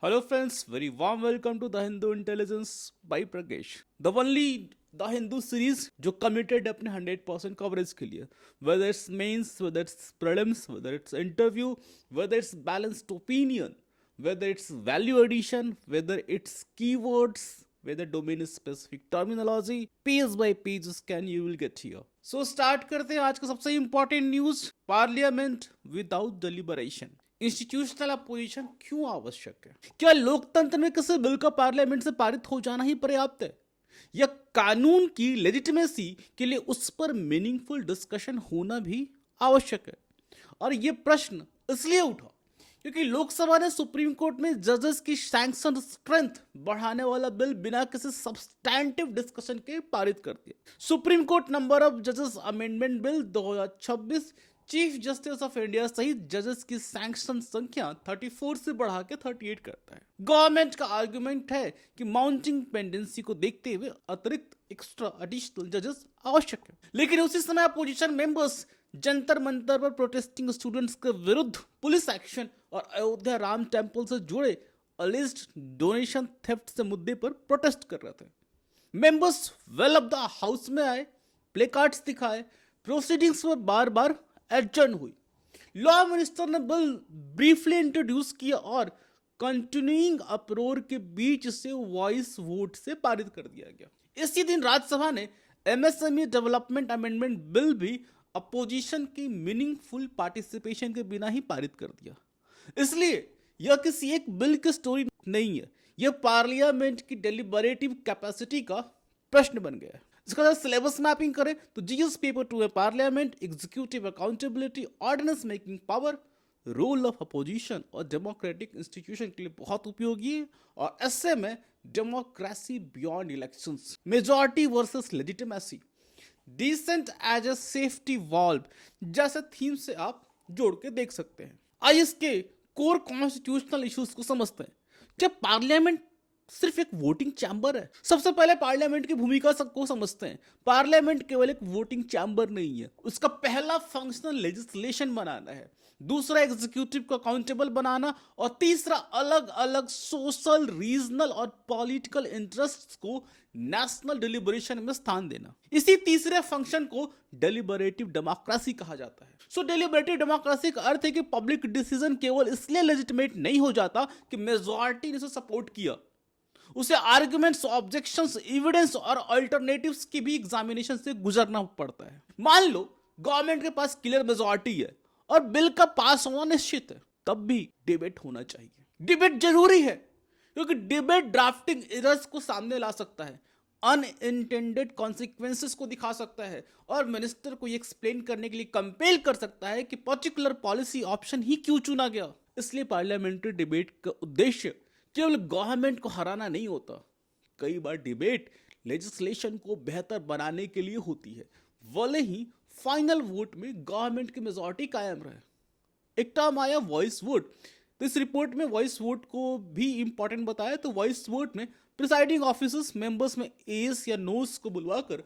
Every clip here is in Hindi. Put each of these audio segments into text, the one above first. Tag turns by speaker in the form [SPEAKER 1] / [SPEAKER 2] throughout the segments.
[SPEAKER 1] Hello friends, very warm welcome to The Hindu Intelligence by Pragesh. The only The Hindu series जो committed अपने 100% coverage के लिए, whether it's mains, whether it's prelims, whether it's interview, whether it's balanced opinion, whether it's value addition, whether it's keywords, whether domain specific terminology, page by page scan you will get here. So start करते हैं आज का सबसे important news, Parliament without deliberation. Institutional opposition क्यों आवश्यक है? क्या लोकतंत्र में किसी बिल का पार्लियामेंट से पारित हो जाना ही पर्याप्त है, या कानून की लेजिटिमेसी के लिए उस पर मीनिंगफुल डिस्कशन होना भी आवश्यक है? और यह प्रश्न इसलिए उठा क्योंकि लोकसभा ने सुप्रीम कोर्ट में जजेस की सैंक्शन स्ट्रेंथ बढ़ाने वाला बिल बिना किसी सब्सटैंटिव डिस्कशन के पारित कर दिया। सुप्रीम कोर्ट नंबर ऑफ जजेस amendment bill 2026 chief justice of India सहित जजेस की सैंक्शन संख्या 34 से बढ़ा के 38 करता है। गवर्नमेंट का आर्गुमेंट है कि माउंटिंग पेंडेंसी को देखते हुए अतिरिक्त एक्स्ट्रा एडिशनल जजेस आवश्यक है, लेकिन उसी समय अपोजिशन मेंबर्स जंतर मंतर पर प्रोटेस्टिंग स्टूडेंट्स के विरुद्ध पुलिस एक्शन और अयोध्या राम टेम्पल से जुड़े अलिस्ड डोनेशन थेफ्ट से मुद्दे पर प्रोटेस्ट कर रहे थे। Members well of the house में आए, प्ले कार्ड्स दिखाए, प्रोसीडिंग्स में बार बार एडजर्न हुई। लॉ मिनिस्टर ने बिल ब्रीफली इंट्रोड्यूस किया और कंटिन्यूइंग अप्रोर के बीच से वॉइस वोट से पारित कर दिया गया। इसी दिन राज्यसभा ने एमएसएमई डेवलपमेंट अमेंडमेंट बिल भी अपोजिशन की मीनिंगफुल पार्टिसिपेशन के बिना ही पारित कर दिया। इसलिए यह किसी एक बिल की स्टोरी नहीं है, यह पार्लियामेंट की डेलिबरेटिव कैपेसिटी का प्रश्न बन गया है। इसका अगर सिलेबस मैपिंग करें तो जीएस पेपर 2 है parliament, executive accountability, ordinance making power, role of opposition और डेमोक्रेटिक इंस्टीट्यूशन के लिए बहुत उपयोगी है। और एसए में democracy beyond elections, majority versus legitimacy, dissent as a safety valve जैसे थीम से आप जोड़ के देख सकते हैं। आइए इसके कोर कॉन्स्टिट्यूशनल इश्यूज को समझते हैं। जब पार्लियामेंट सिर्फ एक वोटिंग चैम्बर है, सबसे पहले पार्लियामेंट की भूमिका सबको समझते हैं। पार्लियामेंट केवल एक वोटिंग चैम्बर नहीं है, उसका पहला फंक्शनल लेजिस्लेशन बनाना है, दूसरा एग्जीक्यूटिव को अकाउंटेबल बनाना और तीसरा अलग अलग सोशल, रीजनल और पॉलिटिकल इंटरेस्ट्स को नेशनल डिलिबरेशन में स्थान देना। इसी तीसरे फंक्शन को डेलिबरेटिव डेमोक्रेसी कहा जाता है। सो डेलिबरेटिव डेमोक्रेसी का अर्थ है कि पब्लिक डिसीजन केवल इसलिए लेजिटिमेट नहीं हो जाता कि मेजॉरिटी ने उसे सपोर्ट किया, उसे आर्गुमेंट्स, ऑब्जेक्शंस, एविडेंस और अल्टरनेटिव्स की भी एग्जामिनेशन से गुजरना पड़ता है। मान लो गवर्नमेंट के पास क्लियर मेजॉरिटी है और बिल का पास होना निश्चित है, तब भी डिबेट होना चाहिए। डिबेट जरूरी है क्योंकि डिबेट ड्राफ्टिंग एरर्स को सामने ला सकता है, अनइंटेंडेड कॉन्सिक्वेंसेस को दिखा सकता है और मिनिस्टर को ये एक्सप्लेन करने के लिए कंपेल कर सकता है कि पर्टिकुलर पॉलिसी ऑप्शन ही क्यों चुना गया। इसलिए पार्लियामेंट्री डिबेट का उद्देश्य केवल गवर्नमेंट को हराना नहीं होता, कई बार डिबेट लेजिस्लेशन को बेहतर बनाने के लिए होती है, भले ही फाइनल वोट में गवर्नमेंट की मेजॉरिटी कायम रहे। एक टर्म आया वॉइस वोट, तो इस रिपोर्ट में वॉइस वोट को भी इंपॉर्टेंट बताया। तो वॉइस वोट में प्रिसाइडिंग ऑफिसर्स मेंबर्स में एस या नोस को बुलवाकर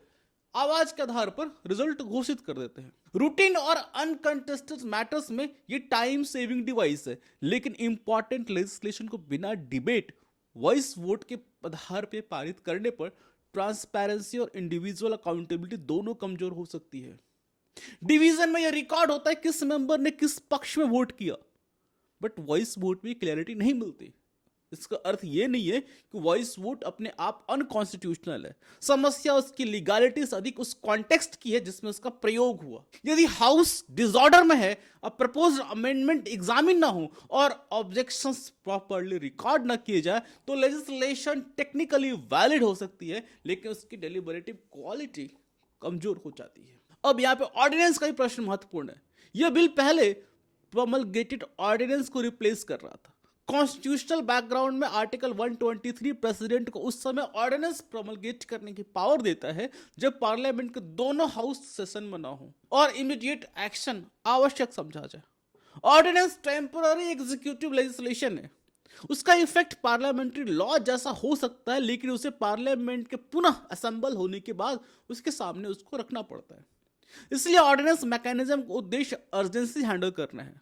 [SPEAKER 1] आवाज के आधार पर रिजल्ट घोषित कर देते हैं। रूटीन और अनकंटेस्टेड मैटर्स में ये टाइम सेविंग डिवाइस है, लेकिन इंपॉर्टेंट लेजिस्लेशन को बिना डिबेट वॉइस वोट के आधार पर पारित करने पर ट्रांसपेरेंसी और इंडिविजुअल अकाउंटेबिलिटी दोनों कमजोर हो सकती है। डिवीजन में यह रिकॉर्ड होता है किस मेंबर ने किस पक्ष में वोट किया, बट वॉइस वोट में क्लैरिटी नहीं मिलती। इसका अर्थ यह नहीं है कि वॉइस वोट अपने आप अनकॉन्स्टिट्यूशनल है, समस्या उसकी लीगैलिटी से अधिक उस कॉन्टेक्स्ट की है जिसमें उसका प्रयोग हुआ। यदि हाउस डिसऑर्डर में है, अब प्रपोज्ड अमेंडमेंट एग्जामिन ना हो और ऑब्जेक्शंस प्रॉपर्ली रिकॉर्ड ना किए जाए तो लेजिस्लेशन टेक्निकली वैलिड हो सकती है, लेकिन उसकी डेलिबरेटिव क्वालिटी कमजोर हो जाती है। अब यहाँ पे ऑर्डिनेंस का भी प्रश्न महत्वपूर्ण है। यह बिल पहले प्रोमलगेटेड ऑर्डिनेंस को रिप्लेस कर रहा था। कॉन्स्टिट्यूशनल बैकग्राउंड में आर्टिकल 123 प्रेसिडेंट को उस समय ऑर्डिनेंस प्रोमलगेट करने की पावर देता है जब पार्लियामेंट के दोनों हाउस सेशन में ना हो और इमीडिएट एक्शन आवश्यक समझा जाए। ऑर्डिनेंस टेम्पररी एग्जीक्यूटिव लेजिस्लेशन है, उसका इफेक्ट पार्लियामेंट्री लॉ जैसा हो सकता है, लेकिन उसे पार्लियामेंट के पुनः असेंबल होने के बाद उसके सामने उसको रखना पड़ता है। इसलिए ऑर्डिनेंस मैकेनिज्म का उद्देश्य अर्जेंसी हैंडल करना है।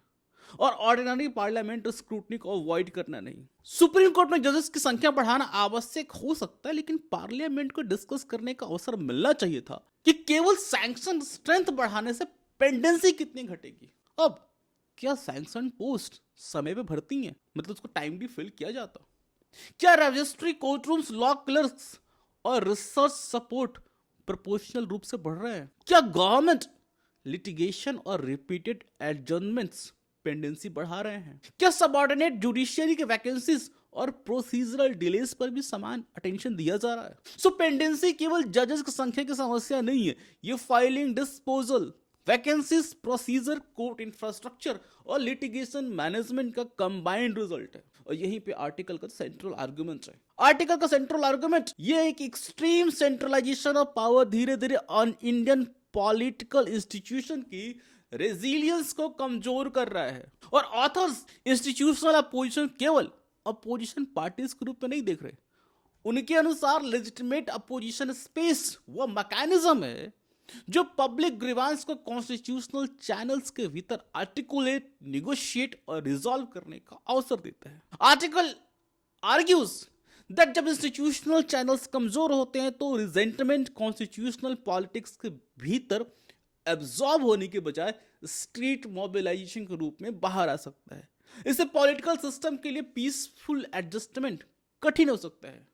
[SPEAKER 1] और ऑर्डिनरी पार्लियामेंट स्क्रूटनी को अवॉइड करना नहीं। सुप्रीम कोर्ट में जजेस की संख्या बढ़ाना आवश्यक हो सकता है, लेकिन पार्लियामेंट को डिस्कस करने का अवसर मिलना चाहिए था कि केवल सैंक्शन स्ट्रेंथ बढ़ाने से पेंडेंसी कितनी घटेगी। अब क्या सैंक्शन पोस्ट समय पे भरती हैं, मतलब उसको टाइमली फिल किया जाता? क्या registry, court rooms, law clerks और रिसर्च सपोर्ट प्रोपोर्शनल रूप से बढ़ रहे हैं? क्या गवर्नमेंट लिटिगेशन और रिपीटेड एडजर्नमेंट्स पेंडेंसी बढ़ा रहे हैं? क्या सबऑर्डिनेट जुडिशियरी के वैकेंसीज और प्रोसीजरल डिलेस पर भी समान अटेंशन दिया जा रहा है? सो पेंडेंसी केवल जजेस की संख्या की समस्या नहीं है, ये filing, disposal, vacancies, procedure, court infrastructure और लिटिगेशन मैनेजमेंट का कंबाइंड रिजल्ट है। और यहीं पे आर्टिकल का सेंट्रल आर्गुमेंट है। आर्टिकल का सेंट्रल आर्गुमेंट ये एक एक्सट्रीम सेंट्रलाइजेशन ऑफ पावर धीरे धीरे ऑन इंडियन पॉलिटिकल इंस्टीट्यूशन की रेजिलियंस को कमजोर कर रहा है। और ऑथर्स इंस्टीट्यूशनल अपोजिशन केवल अपोजिशन पार्टीज के रूप में नहीं देख रहे। उनके अनुसार लेजिटिमेट अपोजिशन स्पेस वो मैकेनिज्म है जो पब्लिक ग्रीवांस को कॉन्स्टिट्यूशनल चैनल्स के भीतर आर्टिकुलेट, निगोशिएट और रिजॉल्व करने का अवसर देता है। आर्टिकल आर्ग्यूज दैट जब इंस्टीट्यूशनल चैनल्स कमजोर होते हैं तो रिजेंटमेंट कॉन्स्टिट्यूशनल पॉलिटिक्स के भीतर एब्जॉर्ब होने के बजाय स्ट्रीट मोबिलाइजेशन के रूप में बाहर आ सकता है। इससे पॉलिटिकल सिस्टम के लिए पीसफुल एडजस्टमेंट कठिन हो सकता है।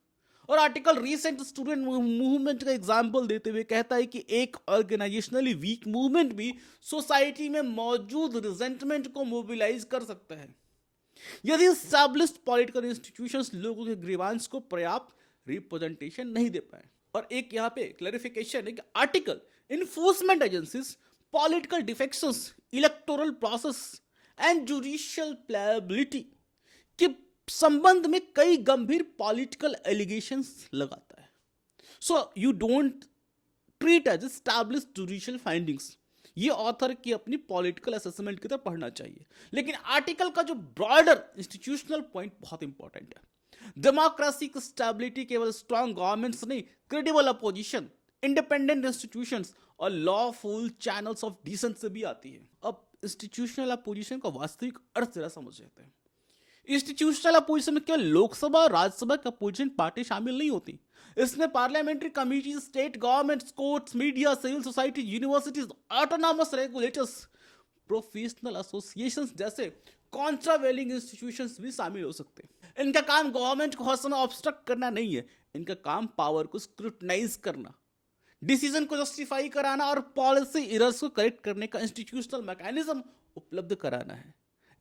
[SPEAKER 1] और आर्टिकल रीसेंट स्टूडेंट मूवमेंट का एग्जाम्पल देते हुए कहता है कि एक ऑर्गेनाइजेशनली वीक मूवमेंट भी सोसाइटी में मौजूद रिजेंटमेंट को मोबिलाइज कर सकता है यदि एस्टैब्लिश्ड पॉलिटिकल इंस्टीट्यूशंस लोगों के ग्रीवांस को पर्याप्त रिप्रेजेंटेशन नहीं दे पाए। और एक यहाँ पे क्लैरिफिकेशन है कि article enforcement agencies, political defections, electoral process and judicial playability के संबंध में कई गंभीर पॉलिटिकल एलिगेशंस लगाता है। So you don't treat as established judicial findings. ये ऑथर की अपनी पॉलिटिकल असेसमेंट की तरह पढ़ना चाहिए। लेकिन आर्टिकल का जो ब्रॉडर इंस्टीट्यूशनल पॉइंट बहुत इंपॉर्टेंट है। डेमोक्रेसी की स्टेबिलिटी केवल स्ट्रॉन्ग गवर्नमेंट्स नहीं, क्रेडिबल अपोजिशन, इंडिपेंडेंट इंस्टीट्यूशंस और लॉफुल चैनल्स ऑफ डिसेंट से भी आती है। अब इंस्टीट्यूशनल अपोजिशन का वास्तविक अर्थ जरा समझ लेते हैं। इंस्टीट्यूशनल अपोजिशन में केवल लोकसभा और राज्यसभा की अपोजिशन पार्टी शामिल नहीं होती। इसमें parliamentary committees, state governments, courts, media, civil society, universities, autonomous regulators, professional associations जैसे कॉन्ट्रावेलिंग इंस्टीट्यूशंस भी शामिल हो सकते हैं। इनका काम गवर्नमेंट को हर समय ऑब्स्ट्रक्ट करना नहीं है, इनका काम पावर को स्क्रूटनाइज करना, डिसीजन को जस्टिफाई कराना और पॉलिसी एरर्स को करेक्ट करने का इंस्टीट्यूशनल मैकेनिज्म उपलब्ध कराना है।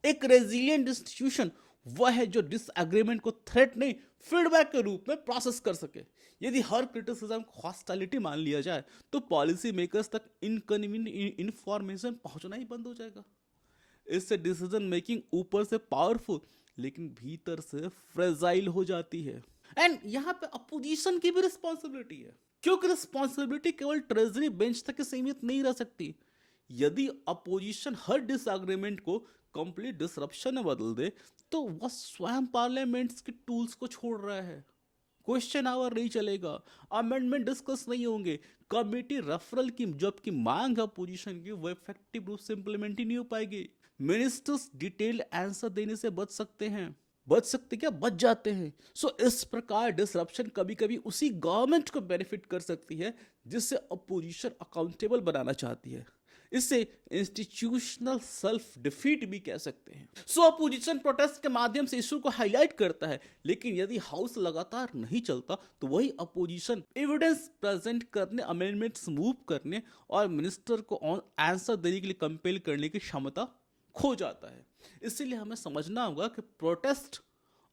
[SPEAKER 1] एक रेजिलिएंट इंस्टीट्यूशन वह है जो डिसएग्रीमेंट को थ्रेट नहीं, फीडबैक के रूप में प्रोसेस कर सके। यदि हर क्रिटिसिज्म को हॉस्टिलिटी मान लिया जाए तो पॉलिसी मेकर्स तक इनकन्वीनियंट इंफॉर्मेशन पहुंचना ही बंद हो जाएगा। इससे डिसीजन मेकिंग ऊपर से पावरफुल लेकिन भीतर से फ्रेजाइल हो जाती है। एंड यहाँ पे अपोजिशन की भी रिस्पॉन्सिबिलिटी है, क्योंकि रिस्पॉन्सिबिलिटी केवल ट्रेजरी बेंच तक सीमित नहीं रह सकती। यदि अपोजिशन हर डिसएग्रीमेंट को कंप्लीट डिसरप्शन में बदल दे तो वह स्वयं पार्लियामेंट्स के टूल्स को छोड़ रहा है। क्वेश्चन आवर नहीं चलेगा, अमेंडमेंट डिस्कस नहीं होंगे, कमेटी रेफरल की जो आपकी मांग है अपोजिशन की वो इफेक्टिव रूप से इंप्लीमेंट ही नहीं हो पाएगी। मिनिस्टर्स डिटेल्ड आंसर देने से बच सकते हैं, बच जाते हैं। सो इस प्रकार डिसरप्शन कभी कभी उसी गवर्नमेंट को बेनिफिट कर सकती है जिससे अपोजिशन अकाउंटेबल बनाना चाहती है। इसे इंस्टीट्यूशनल सेल्फ डिफीट भी कह सकते हैं। सो अपोजिशन प्रोटेस्ट के माध्यम से इशू को हाईलाइट करता है, लेकिन यदि हाउस लगातार नहीं चलता तो वही अपोजिशन एविडेंस प्रेजेंट करने, अमेंडमेंट्स मूव करने और मिनिस्टर को आंसर देने के लिए कंपेल करने की क्षमता खो जाता है। इसीलिए हमें समझना होगा कि प्रोटेस्ट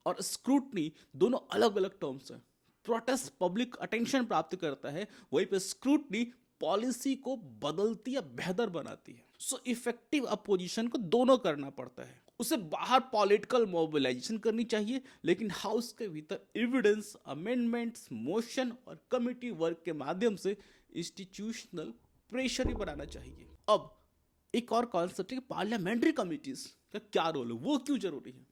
[SPEAKER 1] और स्क्रूटनी दोनों अलग अलग टर्म्स हैं। प्रोटेस्ट पब्लिक अटेंशन प्राप्त करता है, वहीं पे स्क्रूटनी पॉलिसी को बदलती या बेहतर बनाती है। सो इफेक्टिव अपोजिशन को दोनों करना पड़ता है। उसे बाहर पॉलिटिकल मोबिलाइजेशन करनी चाहिए, लेकिन हाउस के भीतर एविडेंस, अमेंडमेंट्स, मोशन और कमिटी वर्क के माध्यम से इंस्टीट्यूशनल प्रेशर ही बनाना चाहिए। अब एक और कॉन्सेप्ट है कि पार्लियामेंट्री कमिटीज का क्या रोल है, वो क्यों जरूरी है।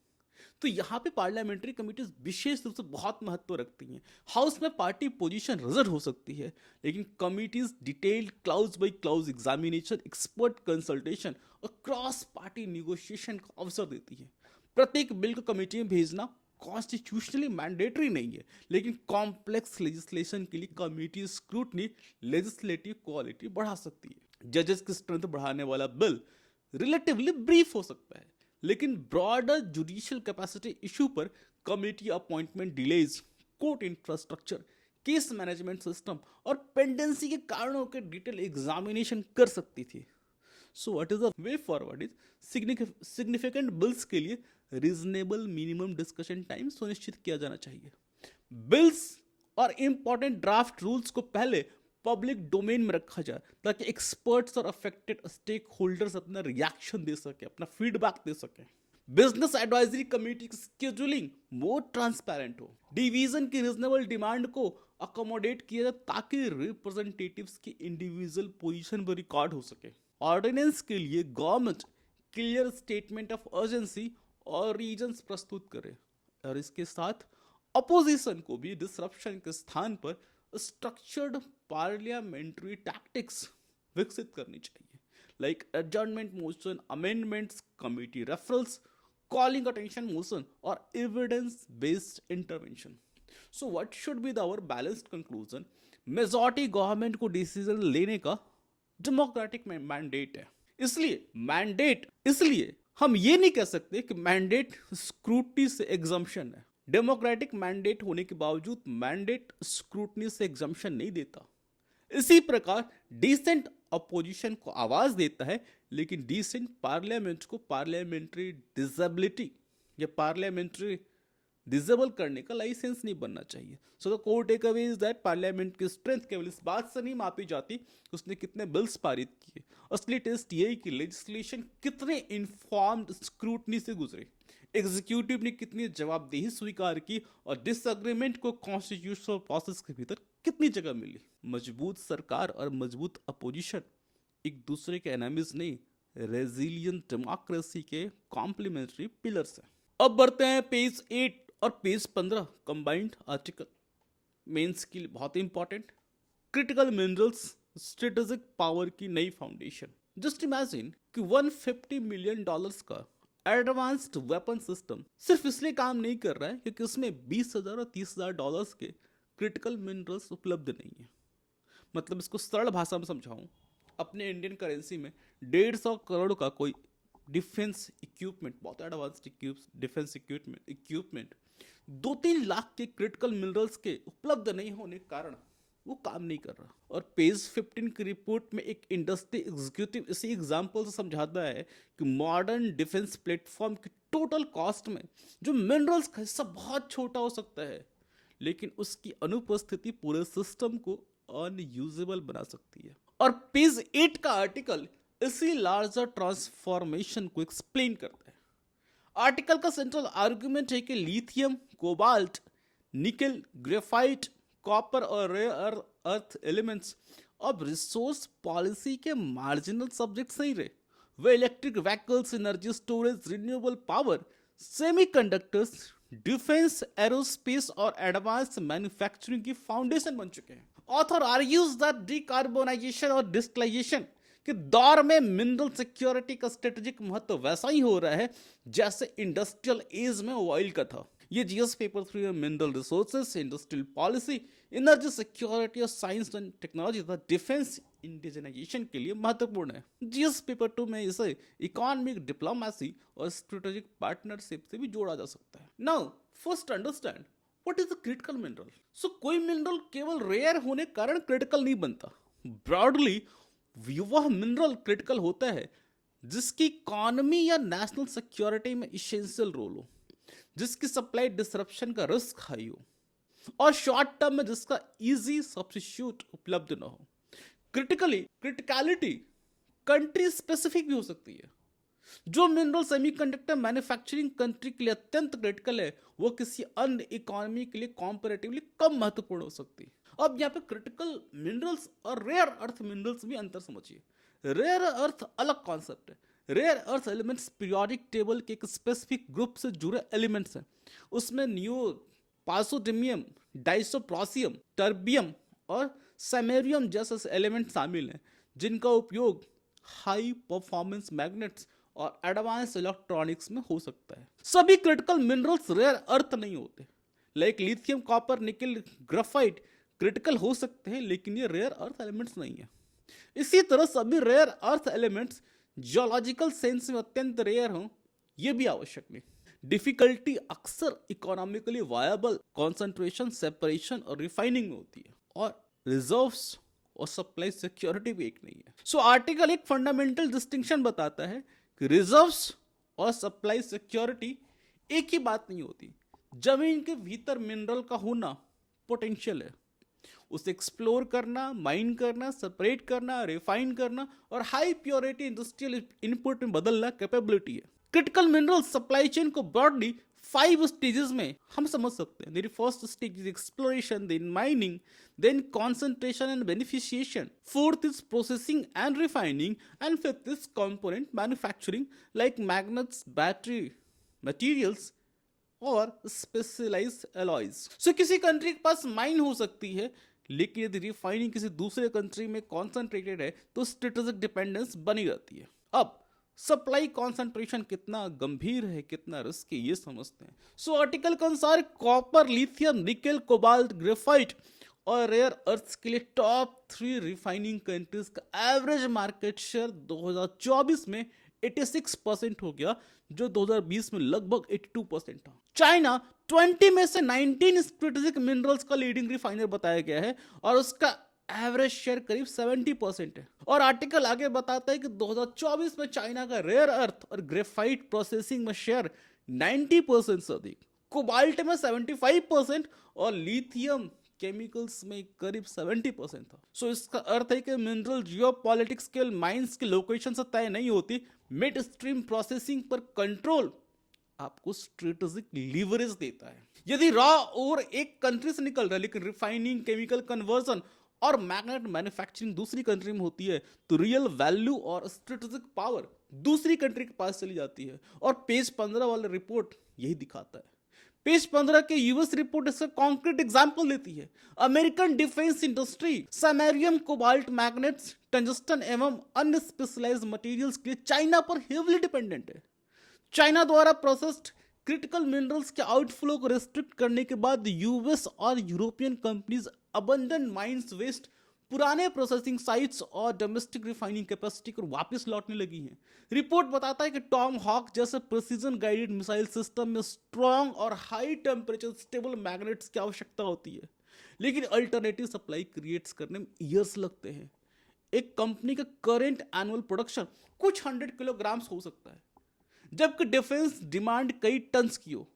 [SPEAKER 1] तो यहाँ पे पार्लियामेंट्री कमिटीज विशेष रूप से बहुत महत्व रखती हैं। हाउस में पार्टी पोजीशन रिजर्व हो सकती है, लेकिन committees detailed clause by clause examination, expert consultation और क्रॉस पार्टी निगोशिएशन का अवसर देती है। प्रत्येक बिल को कमेटी में भेजना कॉन्स्टिट्यूशनली मैंडेटरी नहीं है, लेकिन कॉम्प्लेक्स लेजिस्लेशन के लिए कमेटी स्क्रूटनी लेजिस्लेटिव क्वालिटी बढ़ा सकती है। जजेस की स्ट्रेंथ बढ़ाने वाला बिल रिलेटिवली ब्रीफ हो सकता है, लेकिन ब्रॉडर जुडिशियल कैपेसिटी इशू पर committee appointment delays, court infrastructure, case management system और पेंडेंसी के कारणों के डिटेल एग्जामिनेशन कर सकती थी। So what is the way forward is significant bills के लिए रीजनेबल मिनिमम डिस्कशन टाइम सुनिश्चित किया जाना चाहिए। बिल्स और इंपॉर्टेंट ड्राफ्ट रूल्स को पहले पब्लिक डोमेन में रखा जाए ताकि एक्सपर्ट्स और अफेक्टेड स्टेक होल्डर्स अपना रिएक्शन दे सके, अपना फीडबैक दे सके। बिजनेस एडवाइजरी कमेटी की स्केड्यूलिंग मोर ट्रांसपेरेंट हो। डिवीजन की रीजनेबल डिमांड को अकोमोडेट किया जाए ताकि रिप्रेजेंटेटिव्स की इंडिविजुअल पोजीशन पर रिकॉर्ड हो सके। ऑर्डिनेंस के लिए government clear statement of urgency और रीजंस प्रस्तुत करे, और इसके साथ अपोजिशन को भी डिसरप्शन के स्थान पर स्ट्रक्चर्ड पार्लियामेंट्री टैक्टिक्स विकसित करनी चाहिए, like adjournment motion, amendments, committee referrals, calling attention motion और evidence based intervention. So what should be our balanced conclusion? Majority government को डिसीजन लेने का डेमोक्रेटिक मैंडेट है, इसलिए हम ये नहीं कह सकते कि मैंडेट स्क्रूटनी से एग्जम्पशन है। डेमोक्रेटिक मैंडेट होने के बावजूद मैंडेट स्क्रूटनी से एग्जम्पशन नहीं देता। इसी प्रकार डिसेंट अपोजिशन को आवाज देता है, लेकिन डिसेंट पार्लियामेंट को पार्लियामेंट्री डिसेबिलिटी या पार्लियामेंट्री डिसेबल करने का लाइसेंस नहीं बनना चाहिए। So the core take away is that parliament की स्ट्रेंथ केवल इस बात से नहीं मापी जाती उसने कितने बिल्स पारित किए, असली टेस्ट ये है कि लेजिस्लेशन कितने इन्फॉर्म्ड स्क्रूटनी से गुजरे, एग्जीक्यूटिव ने कितनी जवाबदेही स्वीकार की और डिसएग्रीमेंट को कॉन्स्टिट्यूशनल प्रोसेस के भीतर कितनी जगह मिली। मजबूत सरकार और मजबूत अपोजिशन एक दूसरे के एनिमीज नहीं, रेजिलियंट डेमोक्रेसी के कॉम्प्लीमेंट्री पिलर्स हैं। अब बढ़ते हैं पेज 8 और पेज 15 कंबाइंड आर्टिकल। मेंस के लिए बहुत important, critical minerals strategic power की नई फाउंडेशन। जस्ट इमेजिन कि $150 मिलियन का एडवांस्ड वेपन सिस्टम सिर्फ इसलिए काम नहीं कर रहा है क्योंकि उसमें $20,000 और $30,000 के क्रिटिकल मिनरल्स उपलब्ध नहीं है। मतलब इसको सरल भाषा में समझाऊं, अपने इंडियन करेंसी में 150 करोड़ का कोई डिफेंस इक्विपमेंट, बहुत एडवांस्ड डिफेंस इक्विपमेंट 2-3 लाख के क्रिटिकल मिनरल्स के उपलब्ध नहीं होने के कारण वो काम नहीं कर रहा। और पेज 15 की रिपोर्ट में एक इंडस्ट्री एग्जीक्यूटिव इसी एग्जांपल से समझाता है कि मॉडर्न डिफेंस प्लेटफॉर्म की टोटल कॉस्ट में जो मिनरल्स का हिस्सा बहुत छोटा हो सकता है, लेकिन उसकी अनुपस्थिति पूरे सिस्टम को अनयूजेबल बना सकती है। और पेज 8 का आर्टिकल इसी लार्जर ट्रांसफॉर्मेशन को एक्सप्लेन करता है। आर्टिकल का सेंट्रल आर्गुमेंट है कि lithium, cobalt, nickel, graphite, copper और रेयर अर्थ एलिमेंट्स अब रिसोर्स पॉलिसी के मार्जिनल सब्जेक्ट्स नहीं रहे। वे electric vehicles, energy storage, renewable power, semiconductors, defence, aerospace और एडवांस मैन्युफैक्चरिंग की फाउंडेशन बन चुके हैं। ऑथर आर्ग्यूज दैट डिकार्बोनाइजेशन और डिजिटलाइजेशन के दौर में मिनरल सिक्योरिटी का स्ट्रेटेजिक महत्व वैसा ही हो रहा है जैसे इंडस्ट्रियल एज में ऑयल का था। ये जीएस पेपर 3 में mineral resources, industrial policy, energy security और साइंस एंड टेक्नोलॉजी तथा डिफेंस इंडिजिनाइजेशन के लिए महत्वपूर्ण है। जीएस पेपर 2 में इसे इकोनॉमिक डिप्लोमेसी और स्ट्रेटेजिक पार्टनरशिप से भी जोड़ा जा सकता है। Now first understand what is the critical mineral. So कोई मिनरल केवल रेयर होने के कारण क्रिटिकल नहीं बनता। ब्रॉडली वह मिनरल क्रिटिकल होता है जिसकी इकोनॉमी या नेशनल सिक्योरिटी में इसेंशियल रोल हो, जिसकी सप्लाई डिसरप्शन का रिस्क हाई हो और शॉर्ट टर्म में जिसका इजी सब्स्टिट्यूट उपलब्ध न हो। क्रिटिकलिटी कंट्री स्पेसिफिक भी हो सकती है। जो मिनरल सेमीकंडक्टर मैन्युफैक्चरिंग कंट्री के लिए अत्यंत क्रिटिकल है वो किसी अन्य इकोनॉमी के लिए कॉम्पैरेटिवली कम महत्वपूर्ण हो सकती है। अब यहाँ पे क्रिटिकल मिनरल्स और रेयर अर्थ मिनरल्स भी अंतर समझिए। रेयर अर्थ अलग कॉन्सेप्ट है। Rare earth elements periodic table के एक स्पेसिफिक ग्रुप से जुड़े एलिमेंट्स हैं। उसमें नियो पासोडिमियम, डाइसोप्रोसियम, टर्बियम और सैमेरियम जैसे एलिमेंट शामिल हैं, जिनका उपयोग हाई परफॉर्मेंस मैग्नेट्स और एडवांस इलेक्ट्रॉनिक्स में हो सकता है। सभी क्रिटिकल मिनरल्स रेयर अर्थ नहीं होते, लाइक लिथियम, कॉपर, निकल, ग्राफाइट क्रिटिकल हो सकते हैं, लेकिन ये रेयर अर्थ एलिमेंट्स नहीं है। इसी तरह सभी rare earth elements geological sense में अत्यंत रेयर हों, यह भी आवश्यक नहीं। डिफिकल्टी अक्सर इकोनॉमिकली वायबल कॉन्सेंट्रेशन, सेपरेशन और रिफाइनिंग में होती है, और रिजर्व्स और सप्लाई सिक्योरिटी भी एक नहीं है। सो आर्टिकल एक फंडामेंटल डिस्टिंक्शन बताता है कि रिजर्व्स और सप्लाई सिक्योरिटी एक ही बात नहीं होती। जमीन के भीतर मिनरल का होना पोटेंशियल है, उसे एक्सप्लोर करना, माइन करना, सेपरेट करना, रिफाइन करना और हाई प्योरिटी इंडस्ट्रियल इनपुट में बदलना कैपेबिलिटी है। क्रिटिकल मिनरल सप्लाई चेन को ब्रॉडली 5 स्टेजेस में हम समझ सकते हैं। The first stage is exploration, then mining, then concentration and beneficiation. Fourth is processing and refining, and fifth is component manufacturing like magnets, battery materials और स्पेशलाइज्ड अलॉयज। सो किसी कंट्री के पास माइन हो सकती है, लेकिन यदि रिफाइनिंग किसी दूसरे कंट्री में कॉन्सेंट्रेटेड है तो स्ट्रेटेजिक डिपेंडेंस बनी रहती है। अब सप्लाई कॉन्सेंट्रेशन कितना गंभीर है, कितना रिस्क है, ये समझते हैं। सो आर्टिकल के अनुसार copper, lithium, nickel, cobalt, graphite और रेयर अर्थ्स के लिए टॉप 3 रिफाइनिंग कंट्रीज का एवरेज मार्केट शेयर 2024 में 86% हो गया, जो 2020 में लगभग 82% था। चाइना 20 में से 19 स्ट्रेटेजिक मिनरल्स का लीडिंग रिफाइनर बताया गया है और उसका एवरेज शेयर करीब 70% है। और आर्टिकल आगे बताता है कि 2024 में चाइना का रेयर अर्थ और ग्रेफाइट प्रोसेसिंग में शेयर 90% से अधिक, कोबाल्ट में 75% और लिथियम केमिकल्स में करीब 70% था। सो इसका अर्थ है कि मिनरल जियोपॉलिटिक्स के माइंस की लोकेशन से तय नहीं होती, मिड स्ट्रीम प्रोसेसिंग पर कंट्रोल आपको स्ट्रेटेजिक लीवरेज देता है। यदि रॉ और एक कंट्री से निकल रहा है, लेकिन रिफाइनिंग, केमिकल कन्वर्जन और मैग्नेट मैन्युफैक्चरिंग दूसरी कंट्री में होती है, तो रियल वैल्यू और स्ट्रेटेजिक पावर दूसरी कंट्री के पास चली जाती है। और पेज 15 वाला रिपोर्ट यही दिखाता है। पेज 15 के यूएस रिपोर्ट इसका कॉन्क्रीट एग्जांपल देती है। American defence industry samarium, cobalt, magnets, tungsten एवं अन्य स्पेशलाइज्ड मटेरियल्स के लिए चाइना पर हेवीली डिपेंडेंट है। चाइना द्वारा प्रोसेस्ड क्रिटिकल मिनरल्स के आउटफ्लो को रेस्ट्रिक्ट करने के बाद यूएस और European companies abandon mines waste, पुराने प्रोसेसिंग साइट्स और डोमेस्टिक रिफाइनिंग कैपेसिटी को वापस लौटने लगी हैं। रिपोर्ट बताता है कि टॉम हॉक जैसे प्रिसीजन गाइडेड मिसाइल सिस्टम में स्ट्रॉन्ग और हाई टेम्परेचर स्टेबल मैग्नेट्स की आवश्यकता होती है, लेकिन अल्टरनेटिव सप्लाई क्रिएट्स करने में ईयर्स लगते हैं। एक कंपनी का करेंट एनुअल प्रोडक्शन कुछ 100 किलोग्राम्स हो सकता है, जबकि डिफेंस डिमांड कई टन्स की हो।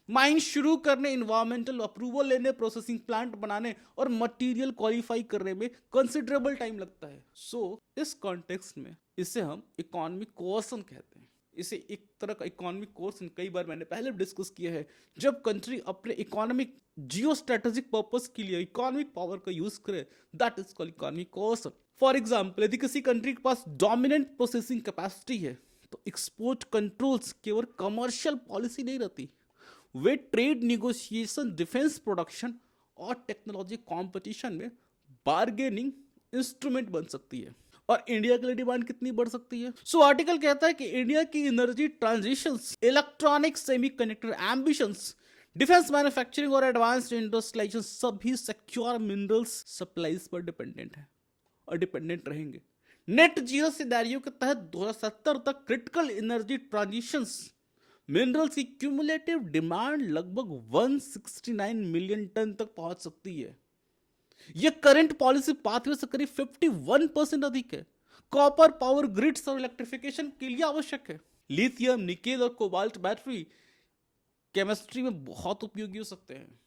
[SPEAKER 1] माइन शुरू करने, इन्वायरमेंटल अप्रूवल लेने, प्रोसेसिंग प्लांट बनाने और मटेरियल क्वालिफाई करने में कंसिडरेबल टाइम लगता है। सो इस कॉन्टेक्स्ट में इसे हम इकोनॉमिक कोर्सन कहते हैं। इसे एक तरह का इकोनॉमिक कोर्सन कई बार मैंने पहले डिस्कस किया है। जब कंट्री अपने इकोनॉमिक जियो स्ट्रेटेजिक पर्पस के लिए इकोनॉमिक पावर का यूज करे, that is called economic कोर्सन। For example, यदि किसी कंट्री के पास डोमिनेंट प्रोसेसिंग कैपेसिटी है, तो एक्सपोर्ट कंट्रोल्स केवल कमर्शियल पॉलिसी नहीं रहती, वे ट्रेड निगोशिएशन, डिफेंस प्रोडक्शन और टेक्नोलॉजी कंपटीशन में बार्गेनिंग इंस्ट्रूमेंट बन सकती है। और इंडिया के लिए डिमांड कितनी बढ़ सकती है? सो आर्टिकल कहता है कि इंडिया की energy transitions, electronic semiconductor ambitions, defence manufacturing और एडवांस्ड इंडस्ट्रियलाइजेशन सभी सिक्योर मिनरल्स सप्लाईज पर डिपेंडेंट है और डिपेंडेंट रहेंगे। नेट जीरो सिनेरियो के तहत 2070 तक क्रिटिकल एनर्जी ट्रांजिशंस मिनरल्स की क्यूमुलेटिव डिमांड लगभग 169 मिलियन टन तक पहुंच सकती है। यह करंट पॉलिसी पाथवे से करीब 51% अधिक है। कॉपर पावर ग्रिड्स और इलेक्ट्रिफिकेशन के लिए आवश्यक है। लिथियम, निकेल और कोबाल्ट बैटरी केमिस्ट्री में बहुत उपयोगी हो सकते हैं।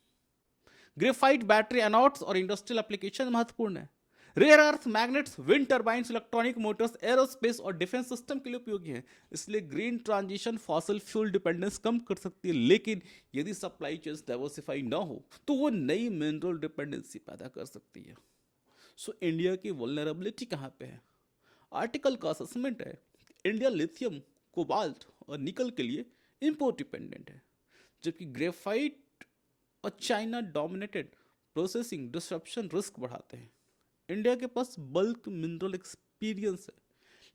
[SPEAKER 1] ग्रेफाइट बैटरी एनोड्स और इंडस्ट्रियल एप्लीकेशन महत्वपूर्ण है। Rare earth magnets, wind turbines, electronic motors, aerospace और डिफेंस सिस्टम के लिए उपयोगी है। इसलिए green transition fossil fuel dependence कम कर सकती है, लेकिन यदि सप्लाई चेन्स डाइवर्सिफाई ना हो तो वो नई मिनरल डिपेंडेंसी पैदा कर सकती है। सो इंडिया की वल्नरेबिलिटी कहाँ पे है? आर्टिकल का असेसमेंट है इंडिया लिथियम, कोबाल्ट और निकल के लिए इंपोर्ट डिपेंडेंट है, जबकि ग्रेफाइट और China dominated processing disruption risk बढ़ाते हैं। इंडिया के पास बल्क मिनरल एक्सपीरियंस है,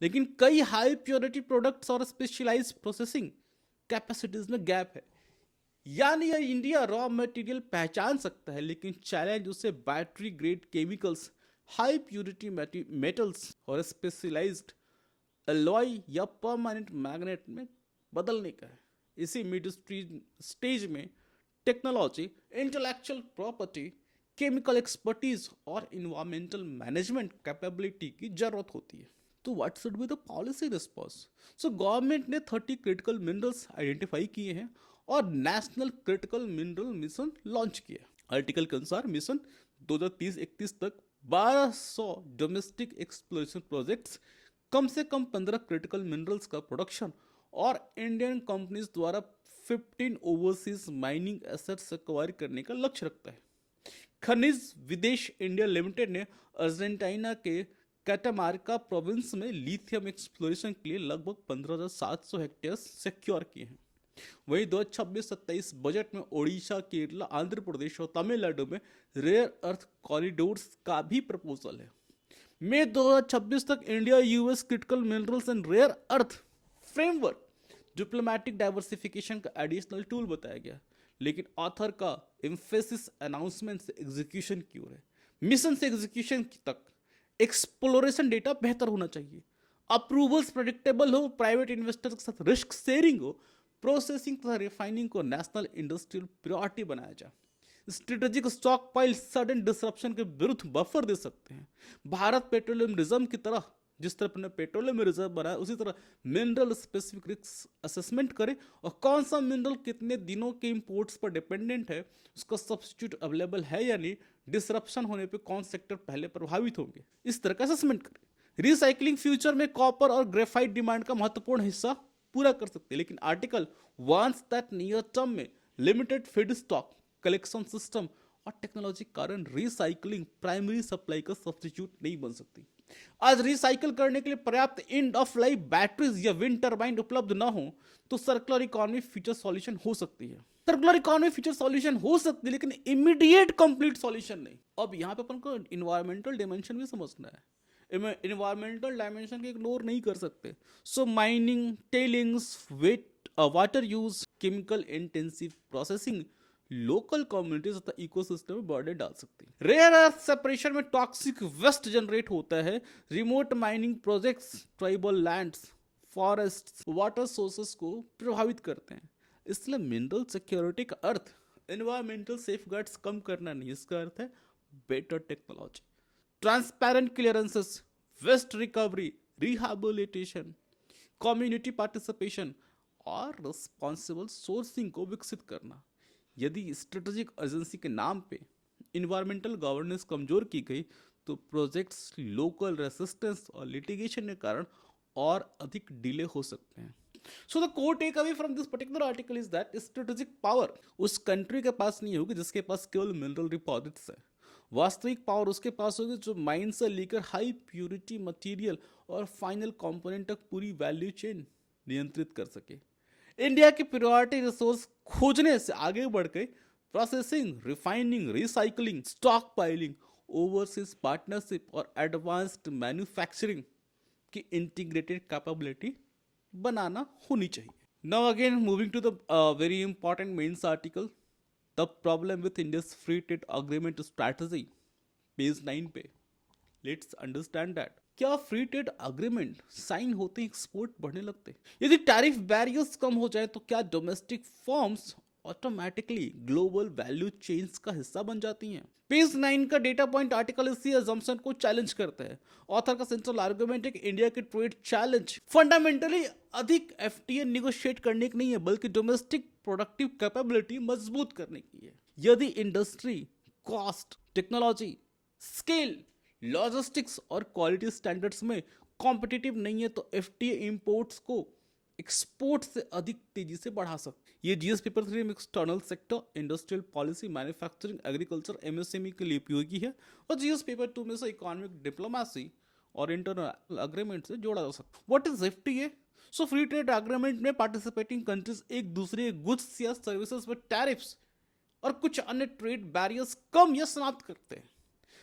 [SPEAKER 1] लेकिन कई हाई प्योरिटी प्रोडक्ट्स और स्पेशलाइज्ड प्रोसेसिंग कैपेसिटीज में गैप है। यानी ये इंडिया रॉ मटेरियल पहचान सकता है, लेकिन चैलेंज उसे battery grade chemicals, high purity metals और स्पेशलाइज्ड अलॉय या परमानेंट मैग्नेट में बदलने का है। इसी मिड स्टेज में technology, intellectual property, chemical expertise और इन्वायरमेंटल मैनेजमेंट कैपेबिलिटी की जरूरत होती है। तो what should be the policy response? So government ने 30 क्रिटिकल मिनरल्स आइडेंटिफाई किए हैं और national critical mineral mission launch किया। आर्टिकल के अनुसार मिशन 2030-31 तक 1200 डोमेस्टिक एक्सप्लोरेशन प्रोजेक्ट्स, कम से कम 15 क्रिटिकल मिनरल्स का प्रोडक्शन और इंडियन कंपनीज द्वारा 15 ओवरसीज माइनिंग एसेट्स एक्वायर करने का लक्ष्य रखता है। खनिज विदेश इंडिया लिमिटेड ने अर्जेंटीना के कैटामार्का प्रोविंस में लिथियम एक्सप्लोरेशन के लिए लगभग 15,700 हेक्टेयर सिक्योर किए हैं। वहीं 2026-27 बजट में ओडिशा, केरला, आंध्र प्रदेश और तमिलनाडु में रेयर अर्थ कॉरिडोर्स का भी प्रपोजल है। मई 2026 तक India US critical minerals and rare earth framework diplomatic diversification का एडिशनल टूल बताया गया, लेकिन ऑथर का एम्फेसिस अनाउंसमेंट से एग्जीक्यूशन की ओर है। मिशन से एग्जीक्यूशन तक एक्सप्लोरेशन डेटा बेहतर होना चाहिए, अप्रूवल्स प्रेडिक्टेबल हो, प्राइवेट इन्वेस्टर के साथ रिस्क शेयरिंग हो, प्रोसेसिंग तथा रिफाइनिंग को नेशनल इंडस्ट्रियल प्रायोरिटी बनाया जाए। Strategic stock pile sudden disruption के विरुद्ध बफर दे सकते हैं। भारत पेट्रोलियम रिजर्व की तरह, जिस तरह अपने पेट्रोलियम रिजर्व बनाया, उसी तरह मिनरल स्पेसिफिक रिस्क असेसमेंट करे और कौन सा मिनरल कितने दिनों के इंपोर्ट्स पर डिपेंडेंट है, उसका सब्स्टिट्यूट अवेलेबल है या नहीं, डिसरप्शन होने पे कौन सेक्टर पहले प्रभावित होंगे, इस तरह का असेसमेंट करे। रिसाइकलिंग फ्यूचर में कॉपर और ग्रेफाइट डिमांड का महत्वपूर्ण हिस्सा पूरा कर सकते हैं, लेकिन article wants that near term में limited feed stock collection system और टेक्नोलॉजी कारण रिसाइकलिंग प्राइमरी सप्लाई का सब्स्टिट्यूट नहीं बन सकती। आज रिसाइकल करने के लिए पर्याप्त एंड ऑफ लाइफ बैटरीज या विंड टर्बाइन उपलब्ध ना हो तो सर्कुलर इकोनॉमी फ्यूचर सॉल्यूशन हो सकती है। सर्कुलर इकोनॉमी फ्यूचर सॉल्यूशन हो सकती है, लेकिन इमीडिएट कंप्लीट सॉल्यूशन नहीं। अब यहाँ पे अपन को इन्वायरमेंटल डिमेंशन भी समझना है। इन्वायरमेंटल डायमेंशन को इग्नोर नहीं कर सकते। So mining, tailings, water use, chemical intensive processing local communities तथा इकोसिस्टम में बर्डन डाल सकती है। रेयर अर्थ सेपरेशन में टॉक्सिक वेस्ट जनरेट होता है। Remote mining projects tribal lands, forests, water sources को प्रभावित करते हैं। इसलिए मिनरल सिक्योरिटी का अर्थ एनवायरमेंटल सेफगार्ड्स कम करना नहीं, इसका अर्थ है better technology, transparent clearances, waste recovery, rehabilitation, community participation और रिस्पॉन्सिबल सोर्सिंग को विकसित करना। यदि स्ट्रेटेजिक अर्जेंसी के नाम पे इन्वायरमेंटल गवर्नेंस कमजोर की गई तो प्रोजेक्ट्स लोकल रेसिस्टेंस और लिटिगेशन के कारण और अधिक डिले हो सकते हैं। So the core take away from this particular article is that strategic power उस कंट्री के पास नहीं होगी जिसके पास केवल मिनरल डिपॉजिट्स है। वास्तविक पावर उसके पास होगी जो माइन से लेकर हाई प्योरिटी मटेरियल और फाइनल कंपोनेंट तक पूरी वैल्यू चेन नियंत्रित कर सके। इंडिया की प्रायोरिटी रिसोर्स खोजने से आगे बढ़ गई processing, refining, recycling, stockpiling, overseas partnership और एडवांस्ड मैन्युफैक्चरिंग की इंटीग्रेटेड कैपेबिलिटी बनाना होनी चाहिए। Now again moving to the very important mains article, the problem with India's free trade agreement strategy, page 9 पे। Let's understand that. क्या फ्री ट्रेड अग्रीमेंट साइन होते ही एक्सपोर्ट बढ़ने लगते? यदि टैरिफ बैरियर्स कम हो जाए तो क्या domestic firms automatically global value chains का हिस्सा बन जाती हैं? पेज 9 का डेटा पॉइंट आर्टिकल इसी अजम्पशन को चैलेंज करता है। ऑथर का सेंट्रल आर्गुमेंट है कि इंडिया की ट्रेड चैलेंज फंडामेंटली अधिक एफटीए निगोशिएट करने की नहीं है, बल्कि डोमेस्टिक प्रोडक्टिव कैपेबिलिटी मजबूत करने की है। यदि industry cost, technology, scale, logistics और क्वालिटी स्टैंडर्ड्स में कॉम्पिटिटिव नहीं है तो एफटीए इंपोर्ट्स को एक्सपोर्ट से अधिक तेजी से बढ़ा सकते। ये जीएस पेपर 3 में external sector, industrial policy, manufacturing, agriculture, MSME के लिए उपयोगी है और जीएस पेपर 2 में से इकोनॉमिक डिप्लोमेसी और इंटरनल अग्रीमेंट से जोड़ा जा सकता है। What is FTA? So free trade agreement में पार्टिसिपेटिंग कंट्रीज एक दूसरे गुड्स या सर्विसेज पर टैरिफ्स और कुछ अन्य ट्रेड बैरियर्स कम या समाप्त करते हैं।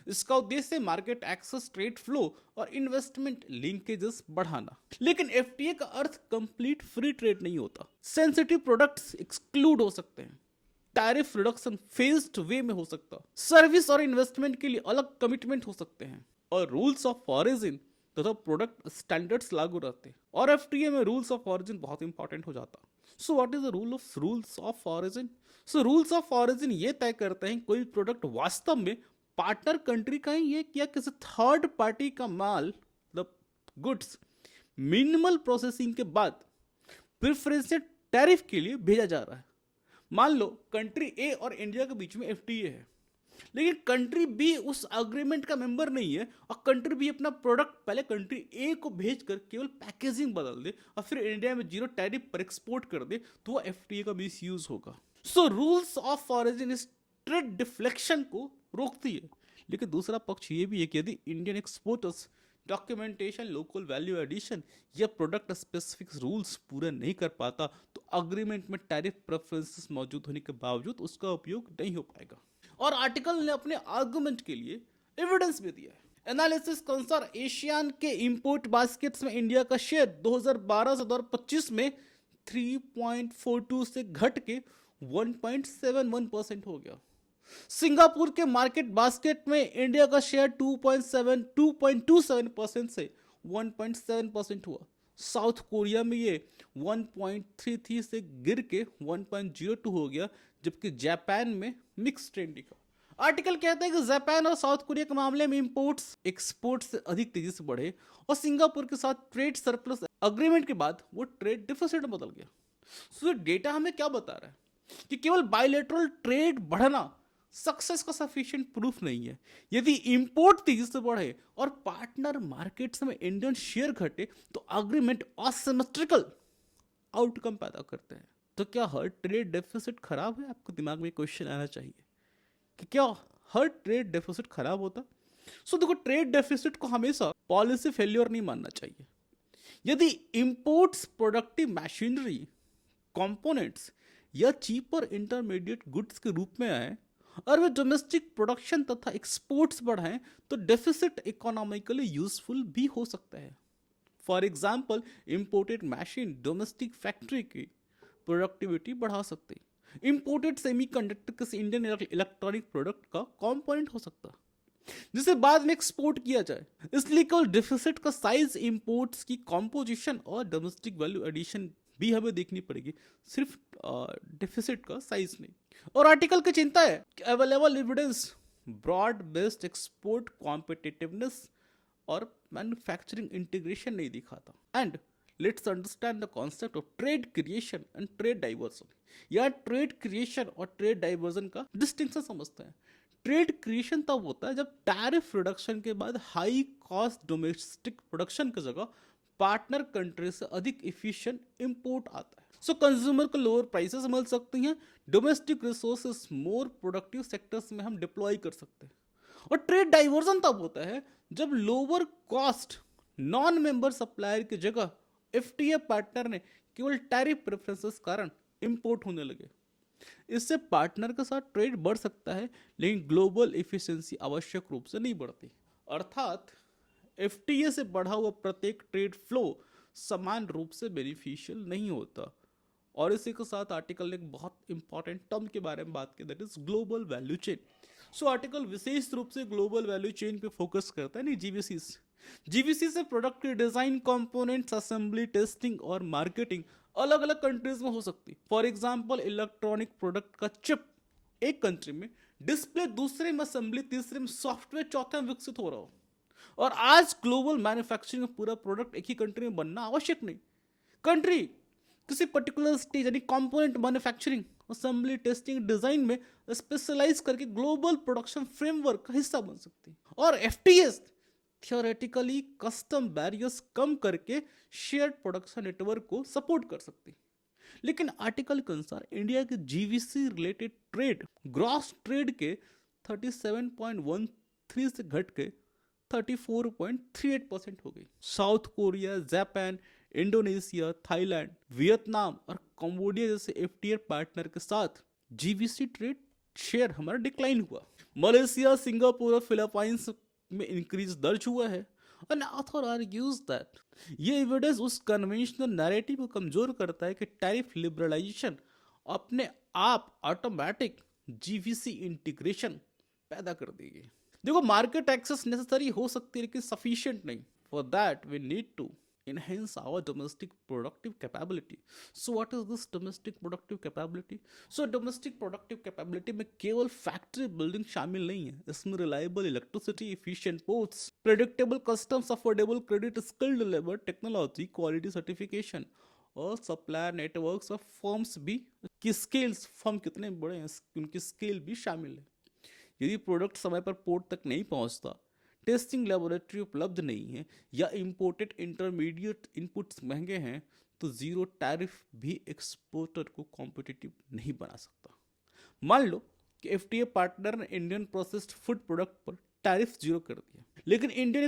[SPEAKER 1] इसका उद्देश्य मार्केट एक्सेस, ट्रेड फ्लो और इन्वेस्टमेंट लिंकेजेस बढ़ाना। लेकिन एफटीए का अर्थ कंप्लीट फ्री ट्रेड नहीं होता। सेंसिटिव प्रोडक्ट्स एक्सक्लूड हो सकते हैं, टैरिफ रिडक्शन फेज्ड वे में हो सकता, सर्विस और इन्वेस्टमेंट के लिए अलग कमिटमेंट हो सकते हैं, और रूल्स ऑफ ऑरिजिन तथा प्रोडक्ट स्टैंडर्ड्स लागू रहते हैं। और एफटीए में रूल्स ऑफ ऑरिजिन बहुत इंपॉर्टेंट हो जाता। So what is the rules of origin? So rules of origin ये तय करते हैं कोई प्रोडक्ट वास्तव में पार्टनर कंट्री का ही है या किसी थर्ड पार्टी का माल, मतलब गुड्स, मिनिमल प्रोसेसिंग के बाद प्रेफरेंशियल टैरिफ के लिए भेजा जा रहा है। मान लो कंट्री ए और इंडिया के बीच में एफटीए है, लेकिन कंट्री बी उस अग्रीमेंट का मेंबर नहीं है, और कंट्री बी अपना प्रोडक्ट पहले कंट्री ए को भेजकर केवल पैकेजिंग बदल दे और फिर इंडिया में जीरो टैरिफ पर एक्सपोर्ट कर दे, तो वो एफटीए का मिस यूज होगा। सो रूल्स ऑफ ऑरिजिन इस ट्रेड डिफ्लेक्शन को रोकती है। लेकिन दूसरा पक्ष ये भी है कि यदि Indian exporters documentation, local value addition या प्रोडक्ट स्पेसिफिक रूल्स पूरे नहीं कर पाता, तो अग्रीमेंट में टैरिफ प्रेफरेंसेस मौजूद होने के बावजूद उसका उपयोग नहीं हो पाएगा। और आर्टिकल ने अपने आर्गुमेंट के लिए एविडेंस भी दिया है। एनालिसिस के अनुसार एशियान के इंपोर्ट बास्केट्स में इंडिया का शेयर 2012 से 2025 में 3.42 से घट के 1.71% हो गया। सिंगापुर के मार्केट बास्केट में इंडिया का शेयर 2.27% से 1.7% हुआ। साउथ कोरिया में ये 1.33 से गिर के 1.02 हो गया, जबकि जापान में मिक्स ट्रेंड दिखा। आर्टिकल कहता है कि जापान और साउथ कोरिया के मामले में इंपोर्ट्स एक्सपोर्ट से अधिक तेजी से बढ़े, और सिंगापुर के साथ ट्रेड सरप्लस अग्रीमेंट के बाद वो ट्रेड डिफिसिट में बदल गया। सो डेटा हमें क्या बता रहा है कि केवल बायलैटरल ट्रेड बढ़ना सक्सेस का सफिशिएंट प्रूफ नहीं है। यदि इंपोर्ट तेजी से बढ़े और पार्टनर मार्केट्स में इंडियन शेयर घटे, तो अग्रीमेंट असिमेट्रिकल आउटकम पैदा करते हैं। तो क्या हर ट्रेड डेफिसिट खराब है? आपको दिमाग में क्वेश्चन आना चाहिए कि क्या हर ट्रेड डेफिसिट खराब होता? सो देखो, ट्रेड डेफिसिट को हमेशा पॉलिसी फेल्योर नहीं मानना चाहिए। यदि इंपोर्ट्स प्रोडक्टिव मशीनरी, कंपोनेंट्स या चीपर इंटरमीडिएट गुड्स के रूप में आए और वे डोमेस्टिक प्रोडक्शन तथा एक्सपोर्ट्स बढ़ाएं, तो डेफिसिट इकोनॉमिकली यूजफुल भी हो सकता है। For example, imported machine domestic factory की प्रोडक्टिविटी बढ़ा सकते हैं। इंपोर्टेड सेमीकंडक्टर किसी इंडियन इलेक्ट्रॉनिक प्रोडक्ट का कंपोनेंट हो सकता है जिसे बाद में एक्सपोर्ट किया जाए। इसलिए केवल डेफिसिट का साइज, इंपोर्ट्स की कॉम्पोजिशन और डोमेस्टिक वैल्यू एडिशन भी हमें देखनी पड़ेगी, सिर्फ डेफिसिट का साइज नहीं। और आर्टिकल की चिंता है कि available evidence broad based export competitiveness और मैन्युफैक्चरिंग इंटीग्रेशन नहीं दिखाता। And let's understand the concept of trade creation and trade diversion. या ट्रेड क्रिएशन और ट्रेड डाइवर्जन का डिस्टिंक्शन समझते हैं। ट्रेड क्रिएशन तब होता है जब टैरिफ रिडक्शन के बाद हाई कॉस्ट डोमेस्टिक प्रोडक्शन की जगह पार्टनर कंट्री से अधिक इफिशिएंट इंपोर्ट आता है। सो कंज्यूमर को लोअर प्राइसेस मिल सकती हैं, domestic resources more productive sectors में हम डिप्लॉय कर सकते हैं। और ट्रेड डाइवर्जन तब होता है जब lower cost non member supplier की जगह एफटीए पार्टनर ने केवल टैरिफ प्रेफरेंसेस कारण इंपोर्ट होने लगे। इससे पार्टनर के साथ ट्रेड बढ़ सकता है, लेकिन ग्लोबल एफिशिएंसी आवश्यक रूप से नहीं बढ़ती। अर्थात एफटीए से बढ़ा हुआ प्रत्येक ट्रेड फ्लो समान रूप से बेनिफिशियल नहीं होता। और इसी के साथ आर्टिकल ने एक बहुत इंपॉर्टेंट टर्म के बारे में बात की, that is global value chain. So article विशेष रूप से ग्लोबल वैल्यू चेन पे फोकस करता है, नहीं जीवीसी से प्रोडक्ट की डिजाइन, कंपोनेंट्स, असेंबली, टेस्टिंग और मार्केटिंग अलग अलग कंट्रीज में हो सकती है। फॉर एग्जांपल, इलेक्ट्रॉनिक प्रोडक्ट का चिप एक कंट्री में, डिस्प्ले दूसरे में, असेंबली तीसरे में, सॉफ्टवेयर चौथे में विकसित हो रहा हो। और आज ग्लोबल मैन्युफैक्चरिंग में पूरा प्रोडक्ट एक ही कंट्री में बनना आवश्यक नहीं। कंट्री किसी पर्टिकुलर स्टेज यानी component manufacturing, assembly, testing, design में स्पेशलाइज करके ग्लोबल प्रोडक्शन फ्रेमवर्क का हिस्सा बन सकती है। और एफटीएस थियोरेटिकली कस्टम बैरियर्स कम करके शेयर्ड प्रोडक्शन नेटवर्क को सपोर्ट कर सकती है। लेकिन आर्टिकल के अनुसार इंडिया के GVC related trade gross trade के 37.13 से घट के 34.38% हो गई। South Korea, Japan, Indonesia, Thailand, Vietnam और कंबोडिया जैसे एफटीए पार्टनर के साथ जीवीसी ट्रेड शेयर हमारा डिक्लाइन हुआ। मलेशिया, सिंगापुर और फिलीपाइंस में इंक्रीज दर्ज हुआ है। An author argues that ये एविडेंस उस कन्वेंशनल नैरेटिव को कमजोर करता है कि टैरिफ लिबरलाइजेशन अपने आप ऑटोमेटिक जीवीसी इंटीग्रेशन पैदा कर देगी। देखो, मार्केट एक्सेस नेसेसरी हो सकती है लेकिन सफिशिएंट नहीं। For that we need to enhance our domestic productive capability. So what is this domestic productive capability? So domestic productive capability में केवल फैक्ट्री बिल्डिंग शामिल नहीं है, इसमें reliable electricity, efficient ports, predictable customs, affordable credit, skilled labour, technology, quality certification और सप्लायर नेटवर्क्स ऑफ फर्म्स भी की स्केल्स, फर्म कितने बड़े हैं उनकी स्केल भी शामिल है। यदि प्रोडक्ट समय पर पोर्ट तक नहीं पहुंचता, टेस्टिंग लेबोरेटरी उपलब्ध नहीं है या इंपोर्टेड इंटरमीडिएट इनपुट्स महंगे हैं, तो जीरो टैरिफ भी एक्सपोर्टर को कॉम्पिटिटिव नहीं बना सकता। मान लो कि एफटीए पार्टनर ने इंडियन प्रोसेस्ड फूड प्रोडक्ट पर टैरिफ जीरो कर दिया, लेकिन Indian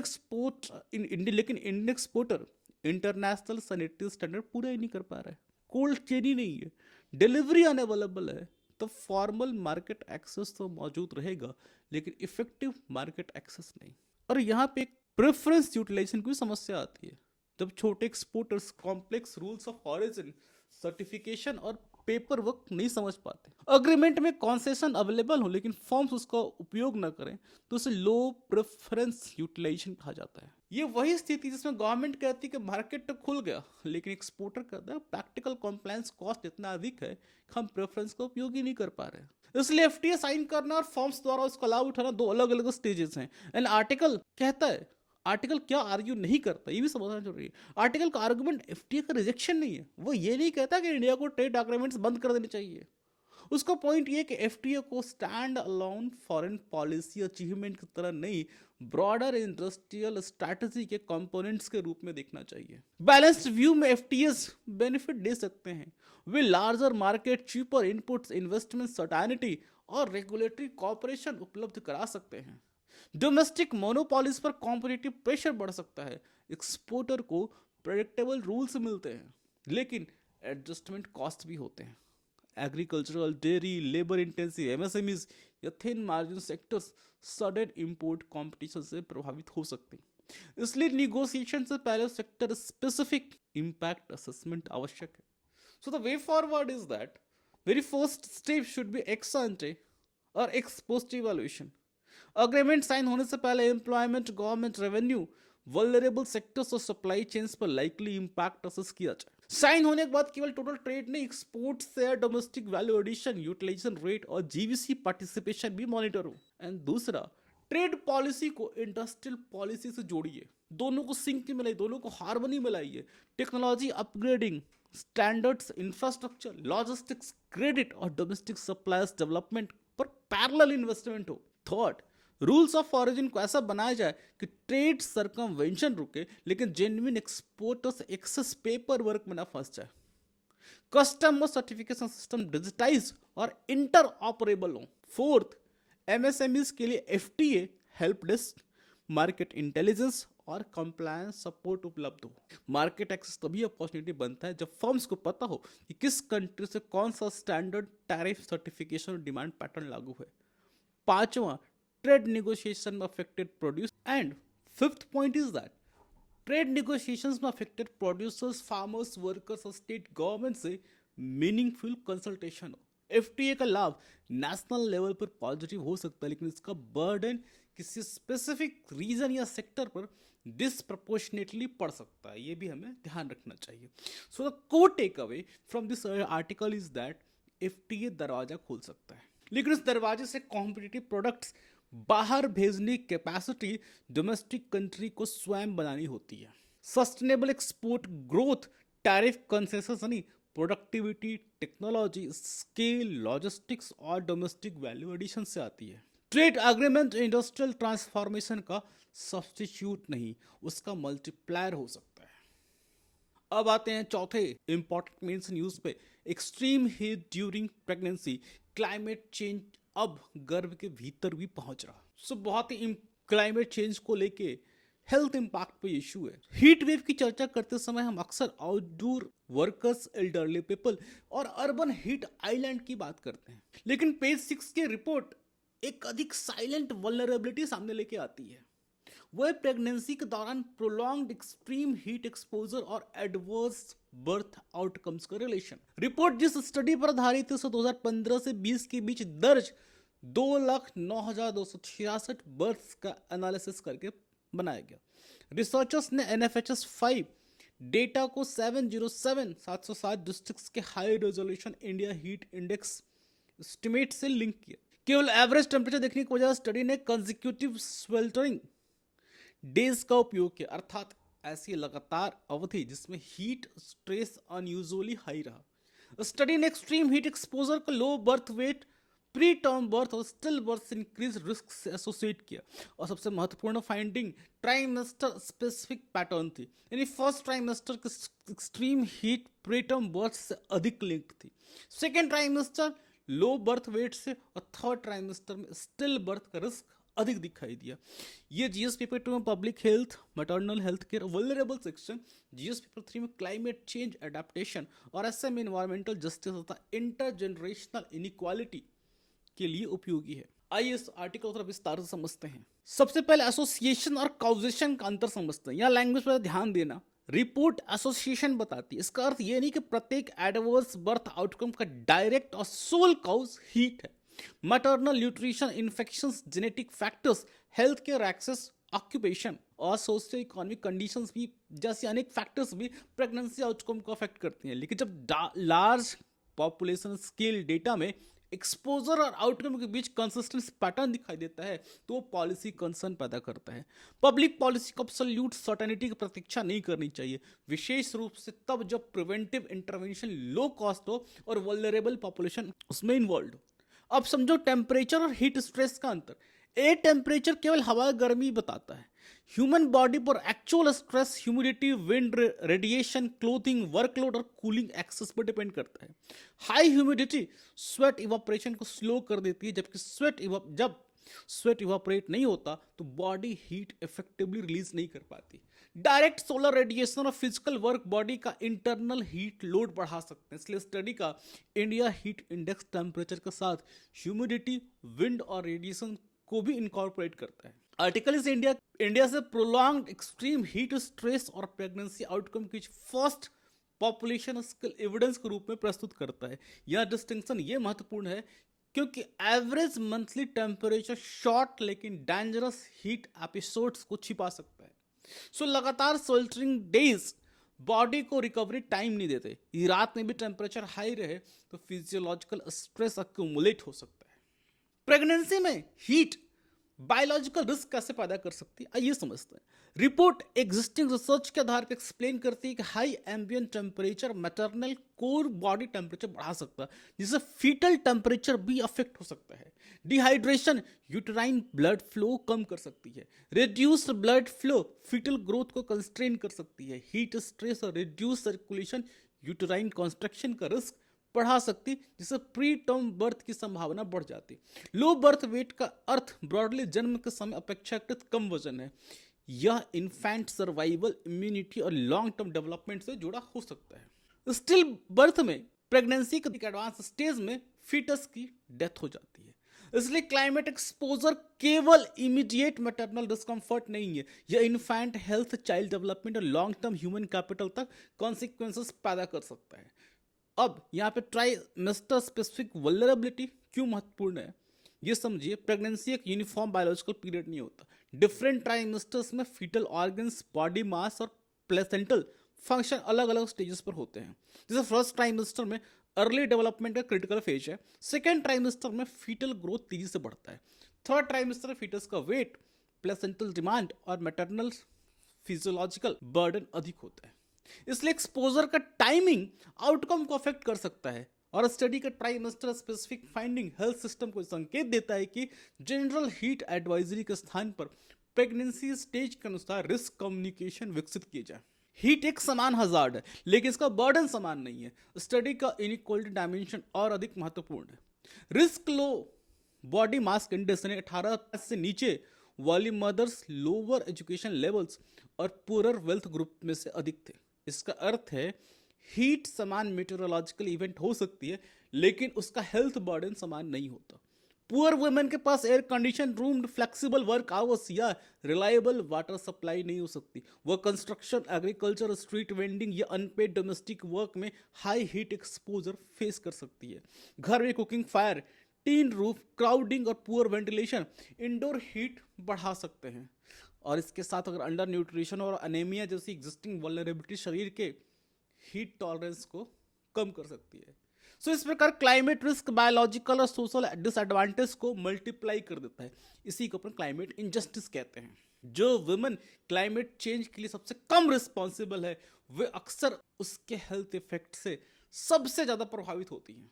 [SPEAKER 1] exporter international sanitary standard पूरा ही नहीं कर पा रहा है, कोल्ड चेन ही नहीं है, डिलीवरी अनअवेलेबल है, तो फॉर्मल मार्केट एक्सेस तो मौजूद रहेगा लेकिन इफेक्टिव मार्केट एक्सेस नहीं। और यहाँ पे एक प्रेफरेंस यूटिलाइजेशन की समस्या आती है जब छोटे exporters complex rules of origin, certification और पेपर वर्क नहीं समझ पाते। अग्रीमेंट में कॉन्सेशन अवेलेबल हो लेकिन फर्म्स उसका उपयोग ना करें तो उसे लो प्रेफरेंस यूटिलाइजेशन कहा जाता है। ये वही स्थिति जिसमें गवर्नमेंट कहती है कि मार्केट तो खुल गया लेकिन एक्सपोर्टर कहता है प्रैक्टिकल कॉम्प्लायंस कॉस्ट इतना अधिक है कि हम प्रेफरेंस का उपयोग ही नहीं कर पा रहे। इसलिए एफटीए साइन करना और फर्म्स द्वारा उसका लाभ उठाना दो अलग अलग स्टेजेस हैं। एंड आर्टिकल कहता है, आर्टिकल क्या आर्ग्यू नहीं करता ये भी समझना जरूरी है। आर्टिकल का आर्गुमेंट एफटीए का रिजेक्शन नहीं है, वो ये नहीं कहता कि इंडिया को ट्रेड एग्रीमेंट्स बंद कर देने चाहिए। उसका पॉइंट ये कि एफटीए को stand alone foreign policy achievement की तरह नहीं, ब्रॉडर इंडस्ट्रियल स्ट्रैटेजी के कंपोनेंट्स के रूप में देखना चाहिए। बैलेंस्ड व्यू में एफटीएस बेनिफिट दे सकते हैं, वे larger market, cheaper inputs, investment certainty और रेगुलेटरी कॉपरेशन उपलब्ध करा सकते हैं। डोमेस्टिक मोनोपॉलीज पर कॉम्पिटिटिव प्रेशर बढ़ सकता है, एक्सपोर्टर को प्रेडिक्टेबल रूल्स मिलते हैं लेकिन एडजस्टमेंट कॉस्ट भी होते हैं। Agricultural, dairy, labour intensive MSMEs या thin margin sectors sudden import competition से प्रभावित हो सकते हैं, इसलिए निगोशिएशन से पहले सेक्टर स्पेसिफिक इंपैक्ट असेसमेंट आवश्यक है। So the way forward is that very first step should be ex ante और ex post evaluation. Agreement sign होने से पहले employment, government revenue, vulnerable sectors और सप्लाई चेन्स पर लाइकली इंपैक्ट असेस किया जाए। साइन होने के बाद केवल टोटल ट्रेड नहीं, एक्सपोर्ट से domestic value addition, utilisation rate और जीवीसी पार्टिसिपेशन भी मॉनिटर हो। एंड दूसरा, ट्रेड पॉलिसी को इंडस्ट्रियल पॉलिसी से जोड़िए, दोनों को सिंक में लाइए, दोनों को हार्मनी में लाइए। Technology upgrading, standards, infrastructure, logistics, credit और डोमेस्टिक सप्लायर्स डेवलपमेंट पर पैरेलल इन्वेस्टमेंट हो। थर्ड, रूल्स ऑफ ऑरिजिन को ऐसा बनाया जाए कि ट्रेड सर्कमवेंशन रुके लेकिन genuine exporters access paper work में ना फंस जाए। कस्टम और सर्टिफिकेशन सिस्टम डिजिटाइज और इंटर ऑपरेबल हो। फोर्थ, एमएसएमईज के लिए FTA help desk, market intelligence और कंप्लायंस सपोर्ट उपलब्ध हो। मार्केट एक्सेस तभी अपॉर्चुनिटी बनता है जब फर्म्स को पता हो कि किस कंट्री से कौन सा स्टैंडर्ड टैरिफ, सर्टिफिकेशन और डिमांड पैटर्न लागू है। पांचवा, trade negotiation में affected produce, and fifth point is that trade negotiations में affected producers, farmers, workers और state government से meaningful consultation हो। FTA का लाभ नेशनल लेवल पर पॉजिटिव हो सकता है लेकिन इसका बर्डन किसी स्पेसिफिक रीजन या सेक्टर पर डिसप्रपोर्शनेटली पड़ सकता है, ये भी हमें ध्यान रखना चाहिए। So the core take away from this article is that FTA दरवाजा खोल सकता है लेकिन इस दरवाजे से कॉम्पिटिटिव प्रोडक्ट्स बाहर भेजने की कैपेसिटी डोमेस्टिक कंट्री को स्वयं बनानी होती है। Sustainable export growth tariff concession नहीं, प्रोडक्टिविटी, टेक्नोलॉजी, स्केल, लॉजिस्टिक्स और डोमेस्टिक वैल्यू एडिशन से आती है। ट्रेड एग्रीमेंट इंडस्ट्रियल ट्रांसफॉर्मेशन का सब्स्टिट्यूट नहीं, उसका मल्टीप्लायर हो सकता है। अब आते हैं चौथे इंपॉर्टेंट मेंस न्यूज पे। Extreme heat during pregnancy, climate change अब गर्भ के भीतर भी पहुंच रहा। सो बहुत ही क्लाइमेट चेंज को लेके हेल्थ इंपैक्ट पे इशू है। हीट वेव की चर्चा करते समय हम अक्सर आउटडोर वर्कर्स, एल्डरली पीपल और अर्बन हीट आइलैंड की बात करते हैं, लेकिन पेज 6 की रिपोर्ट एक अधिक साइलेंट वल्नरेबिलिटी सामने लेके आती है। वह प्रेगनेंसी के दौरान प्रोलॉन्ग्ड एक्सट्रीम हीट एक्सपोजर और एडवर्स बर्थ आउटकम्स का रिलेशन। रिपोर्ट जिस स्टडी पर आधारित है 2015 से 20 के बीच दर्ज 2,09,266 बर्थ्स का एनालिसिस करके बनाया गया। रिसर्चर्स ने NFHS 5 डेटा को 707 डिस्ट्रिक्ट्स के high resolution India heat index estimate से लिंक किया। केवल एवरेज टेम्परेचर देखने की वजह स्टडी ने कंसेक्यूटिव स्वेल्टरिंग डेज का उपयोग किया, अर्थात ऐसी लगातार अवधि जिसमें हीट स्ट्रेस अनयूजुअली हाई रहा। स्टडी ने एक्सट्रीम हीट एक्सपोजर को लो birth wait, pre term birth और स्टिल बर्थ से इंक्रीज रिस्क से एसोसिएट किया। और सबसे महत्वपूर्ण फाइंडिंग ट्राइमेस्टर स्पेसिफिक पैटर्न थी, यानी फर्स्ट ट्राइमेस्टर के extreme heat pre term birth से अधिक लिंक्ड थी, सेकेंड ट्राइमेस्टर लो बर्थ वेट से, और थर्ड ट्राइमेस्टर में स्टिल बर्थ का रिस्क अधिक दिखाई दिया। ये जीएस पेपर 2 में public health, maternal health care, vulnerable section, GS paper 3 में क्लाइमेट चेंज एडेप्टेशन और एसएम एनवायरमेंटल जस्टिस तथा इंटरजेनरेशनल इनइक्वालिटी के लिए उपयोगी है। आइए इस आर्टिकल को विस्तार से समझते हैं। सबसे पहले एसोसिएशन और काउजेशन का अंतर समझते हैं। यहाँ लैंग्वेज पर ध्यान देना। रिपोर्ट एसोसिएशन बताती है, इसका अर्थ ये नहीं कि प्रत्येक एडवर्स बर्थ आउटकम का डायरेक्ट और सोल काउज हीट है। Maternal nutrition, infections, genetic factors, health care access, occupation और सोशियो इकोनॉमिक कंडीशंस भी जैसे अनेक फैक्टर्स भी प्रेगनेंसी आउटकम को अफेक्ट करती हैं। लेकिन जब लार्ज पॉपुलेशन स्केल डेटा में एक्सपोजर और आउटकम के बीच कंसिस्टेंट पैटर्न दिखाई देता है तो पॉलिसी कंसर्न पैदा करता है। पब्लिक पॉलिसी को एब्सोल्यूट सर्टेनिटी की प्रतीक्षा नहीं करनी चाहिए, विशेष रूप से तब जब प्रिवेंटिव इंटरवेंशन लो कॉस्ट हो और वल्नरेबल पॉपुलेशन उसमें इन्वॉल्व हो। अब समझो टेम्परेचर और हीट स्ट्रेस का अंतर। ए टेम्परेचर केवल हवा गर्मी बताता है, ह्यूमन बॉडी पर actual stress humidity, wind, radiation, clothing, workload और कूलिंग एक्सेस पर डिपेंड करता है। हाई ह्यूमिडिटी स्वेट इवापोरेशन को स्लो कर देती है, जबकि जब स्वेट इवापोरेट नहीं होता तो बॉडी हीट इफेक्टिवली रिलीज नहीं कर पाती। डायरेक्ट सोलर रेडिएशन और फिजिकल वर्क बॉडी का इंटरनल हीट लोड बढ़ा सकते हैं, इसलिए स्टडी का इंडिया हीट इंडेक्स टेम्परेचर के साथ ह्यूमिडिटी, विंड और रेडिएशन को भी इनकॉर्पोरेट करता है। आर्टिकल इस इंडिया से प्रोलॉन्ग्ड एक्सट्रीम हीट स्ट्रेस और प्रेगनेंसी आउटकम की फर्स्ट पॉपुलेशन स्केल एविडेंस के रूप में प्रस्तुत करता है। यह डिस्टिंक्शन ये महत्वपूर्ण है क्योंकि एवरेज मंथली टेम्परेचर शॉर्ट लेकिन डेंजरस हीट एपिसोड्स को छिपा सकता है। सो लगातार सोल्टरिंग डेज बॉडी को रिकवरी टाइम नहीं देते। रात में भी टेम्परेचर हाई रहे तो फिजियोलॉजिकल स्ट्रेस अक्यूमुलेट हो सकता है। प्रेगनेंसी में हीट बायोलॉजिकल रिस्क कैसे पैदा कर सकती है, आइए समझते हैं। रिपोर्ट एग्जिस्टिंग रिसर्च के आधार पर एक्सप्लेन करती है कि high ambient temperature maternal core body temperature बढ़ा सकता है, जिससे फीटल टेम्परेचर भी अफेक्ट हो सकता है। डिहाइड्रेशन यूटेराइन ब्लड फ्लो कम कर सकती है। Reduced blood flow fetal growth को कंस्ट्रेन कर सकती है। हीट स्ट्रेस और रिड्यूस सर्कुलेशन यूटेराइन कॉन्स्ट्रक्शन का रिस्क बढ़ा सकती, जिससे प्री टर्म बर्थ की संभावना बढ़ जाती। लो बर्थ वेट का अर्थ ब्रॉडली जन्म के समय अपेक्षाकृत कम वजन है। यह इन्फेंट सर्वाइवल, इम्यूनिटी और लॉन्ग टर्म डेवलपमेंट से जुड़ा हो सकता है। स्टिल बर्थ में प्रेगनेंसी के एडवांस स्टेज में फीटस की डेथ हो जाती है। इसलिए क्लाइमेट एक्सपोजर केवल इमीडिएट मैटरनल डिस्कम्फर्ट नहीं है, यह इन्फेंट हेल्थ, चाइल्ड डेवलपमेंट और लॉन्ग टर्म ह्यूमन कैपिटल तक कॉन्सिक्वेंसेस पैदा कर सकता है। अब यहाँ पे ट्राइमेस्टर स्पेसिफिक वल्नरेबिलिटी क्यों महत्वपूर्ण है ये समझिए। प्रेगनेंसी एक यूनिफॉर्म बायोलॉजिकल पीरियड नहीं होता। डिफरेंट ट्राइमेस्टर्स में फीटल ऑर्गन्स, बॉडी मास और प्लेसेंटल फंक्शन अलग अलग स्टेजेस पर होते हैं। जैसे फर्स्ट ट्राइमेस्टर में अर्ली डेवलपमेंट का क्रिटिकल फेज है। सेकेंड ट्राइमेस्टर में फीटल ग्रोथ तेजी से बढ़ता है। थर्ड ट्राइमेस्टर में फीटस का वेट, प्लेसेंटल डिमांड और मैटरनल फिजियोलॉजिकल बर्डन अधिक होता है। इसलिए एक्सपोजर का टाइमिंग आउटकम को अफेक्ट कर सकता है। और स्टडी का trimester specific finding health system को संकेत देता है कि जनरल हीट एडवाइजरी के स्थान पर प्रेगनेंसी स्टेज के अनुसार रिस्क कम्युनिकेशन विकसित किए जाए। हीट एक समान हजार्ड है लेकिन इसका बर्डन समान नहीं है। स्टडी का इनइक्वालिटी डायमेंशन और अधिक महत्वपूर्ण है। रिस्क लो बॉडी मास इंडेक्स यानी 18 से नीचे वाली मदर्स लोअर एजुकेशन लेवल्स और पुअर वेल्थ ग्रुप में से अधिक थे। इसका अर्थ है हीट समान मेटेरोलॉजिकल इवेंट हो सकती है, लेकिन उसका हेल्थ बर्डन समान नहीं होता। पुअर वुमेन के पास air condition room, flexible work hours या रिलायबल वाटर सप्लाई नहीं हो सकती। वह कंस्ट्रक्शन, एग्रीकल्चर, स्ट्रीट वेंडिंग या अनपेड डोमेस्टिक वर्क में हाई हीट एक्सपोजर फेस कर सकती है। घर में cooking, fire, tin roof, crowding और पुअर वेंटिलेशन इंडोर हीट बढ़ा सकते हैं। और इसके साथ अगर अंडर न्यूट्रिशन और अनेमिया जैसी एग्जिस्टिंग वल्नरेबिलिटी शरीर के हीट टॉलरेंस को कम कर सकती है। सो इस प्रकार क्लाइमेट रिस्क बायोलॉजिकल और सोशल डिसएडवांटेज को मल्टीप्लाई कर देता है। इसी को अपन क्लाइमेट इनजस्टिस कहते हैं। जो वुमेन क्लाइमेट चेंज के लिए सबसे कम रिस्पॉन्सिबल है, वे अक्सर उसके हेल्थ इफेक्ट से सबसे ज्यादा प्रभावित होती हैं।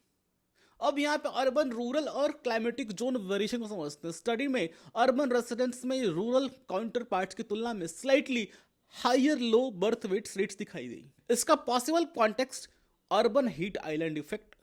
[SPEAKER 1] अब यहाँ पे अर्बन, रूरल और क्लाइमेटिक जोन वेरिएशन को समझते हैं। स्टडी में अर्बन रेसिडेंट्स में रूरल काउंटर पार्ट्स की तुलना में slightly higher low birth weight rates दिखाई दी। इसका possible context urban heat island effect,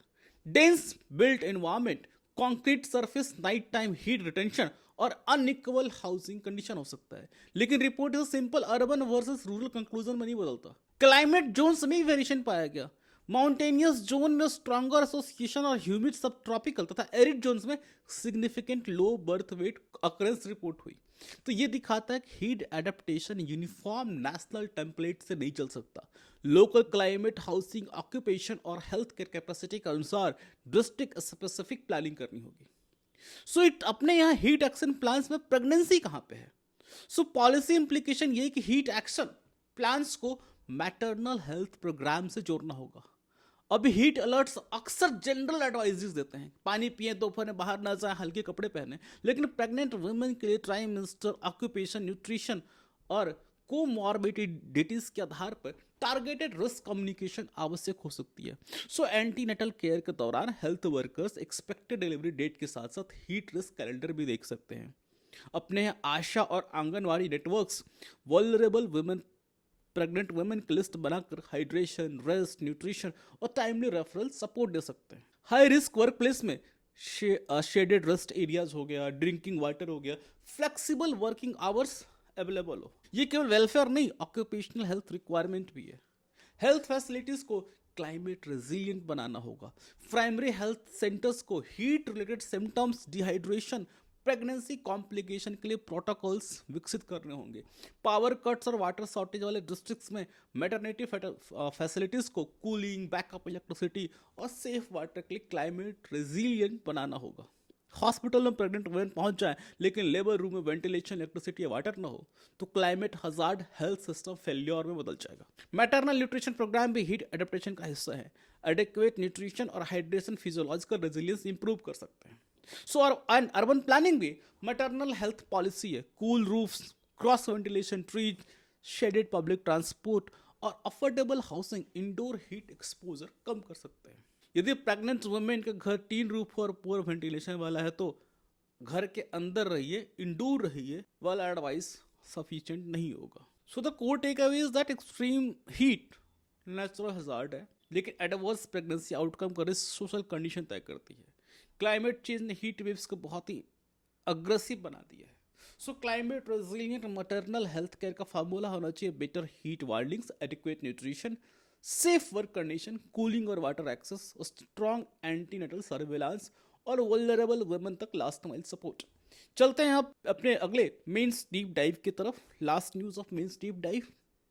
[SPEAKER 1] dense built environment, concrete surface, night time heat retention और अनइक्वल हाउसिंग कंडीशन हो सकता है। लेकिन report simple urban versus rural conclusion में नहीं बदलता। क्लाइमेट जोन्स में वेरिएशन पाया गया। माउंटेनियस जोन में स्ट्रॉन्गर एसोसिएशन और ह्यूमिड सब ट्रॉपिकल तथा एरिड जोन्स में सिग्निफिकेंट लो बर्थ वेट अकरेंस रिपोर्ट हुई। तो ये दिखाता है कि heat adaptation uniform national template से नहीं चल सकता। लोकल क्लाइमेट, हाउसिंग, ऑक्यूपेशन और हेल्थ केयर कैपेसिटी के अनुसार डिस्ट्रिक्ट स्पेसिफिक प्लानिंग करनी होगी। सो इट अपने यहाँ हीट एक्शन प्लान्स में प्रेगनेंसी कहाँ पे है? सो पॉलिसी इंप्लीकेशन ये कि हीट एक्शन प्लान्स को मैटरनल हेल्थ प्रोग्राम से जोड़ना होगा। अभी हीट अलर्ट्स अक्सर जनरल एडवाइजेस देते हैं, पानी पिए, दोपहर में बाहर ना जाए, हल्के कपड़े पहने। लेकिन प्रेग्नेंट वुमेन के लिए ट्राइमेस्टर, ऑक्यूपेशन, न्यूट्रिशन और कोमॉर्बिडिटीज के आधार पर टारगेटेड रिस्क कम्युनिकेशन आवश्यक हो सकती है। सो एंटीनेटल केयर के दौरान health workers expected delivery date के साथ साथ हीट रिस्क कैलेंडर भी देख सकते हैं। अपने यहाँ आशा और anganwadi networks vulnerable women, pregnant women की लिस्ट बनाकर हाइड्रेशन, रेस्ट, न्यूट्रिशन और टाइमली रेफरल सपोर्ट दे सकते हैं। हाई रिस्क वर्क प्लेस में शेडेड रेस्ट एरियाज हो गया, ड्रिंकिंग वाटर हो गया, फ्लेक्सिबल वर्किंग आवर्स अवेलेबल हो। ये केवल वेलफेयर नहीं, ऑक्यूपेशनल हेल्थ रिक्वायरमेंट भी है। हेल्थ फैसिलिटीज को क्लाइमेट रेजिलियंट बनाना होगा। प्राइमरी हेल्थ सेंटर्स को heat related symptoms, dehydration, pregnancy complication के लिए प्रोटोकॉल्स विकसित करने होंगे। पावर कट्स और वाटर शॉर्टेज वाले डिस्ट्रिक्ट्स में मैटरनिटी फैसिलिटीज को कूलिंग, बैकअप इलेक्ट्रिसिटी और सेफ वाटर के लिए क्लाइमेट रेजिलियंट बनाना होगा। हॉस्पिटल में प्रेग्नेंट वुमेन पहुंच जाए लेकिन लेबर रूम में वेंटिलेशन, इलेक्ट्रिसिटी या वाटर ना हो तो climate hazard health system failure में बदल जाएगा। मैटरनल न्यूट्रिशन प्रोग्राम भी हीट एडेप्टेशन का हिस्सा है। एडिक्वेट न्यूट्रिशन और हाइड्रेशन फिजियोलॉजिकल रेजिलियंस इंप्रूव कर सकते हैं। सो अर्बन प्लानिंग भी मैटरनल हेल्थ पॉलिसी है। Cool roofs, cross ventilation, trees, shaded public transport और affordable housing indoor heat exposure कम कर सकते हैं। यदि प्रेग्नेंट वुमेन का घर टीन रूफ और पुअर वेंटिलेशन वाला है तो घर के अंदर रहिए, इंडोर रहिए वाला एडवाइस सफिशिएंट नहीं होगा। So the core take away is that extreme heat natural hazard है, लेकिन एडवर्स प्रेगनेंसी आउटकम का रिस्क सोशल कंडीशन तय करती है। क्लाइमेट चेंज ने हीट वेव्स को बहुत ही अग्रेसिव बना दिया है। So climate resilient maternal health care का फार्मूला होना चाहिए better heat warnings, adequate nutrition, safe work condition, cooling और water access, strong antenatal surveillance और वल्नरेबल वुमेन तक लास्ट माइल सपोर्ट। चलते हैं अब अपने अगले मेंस डीप डाइव की तरफ। Last news of mains deep dive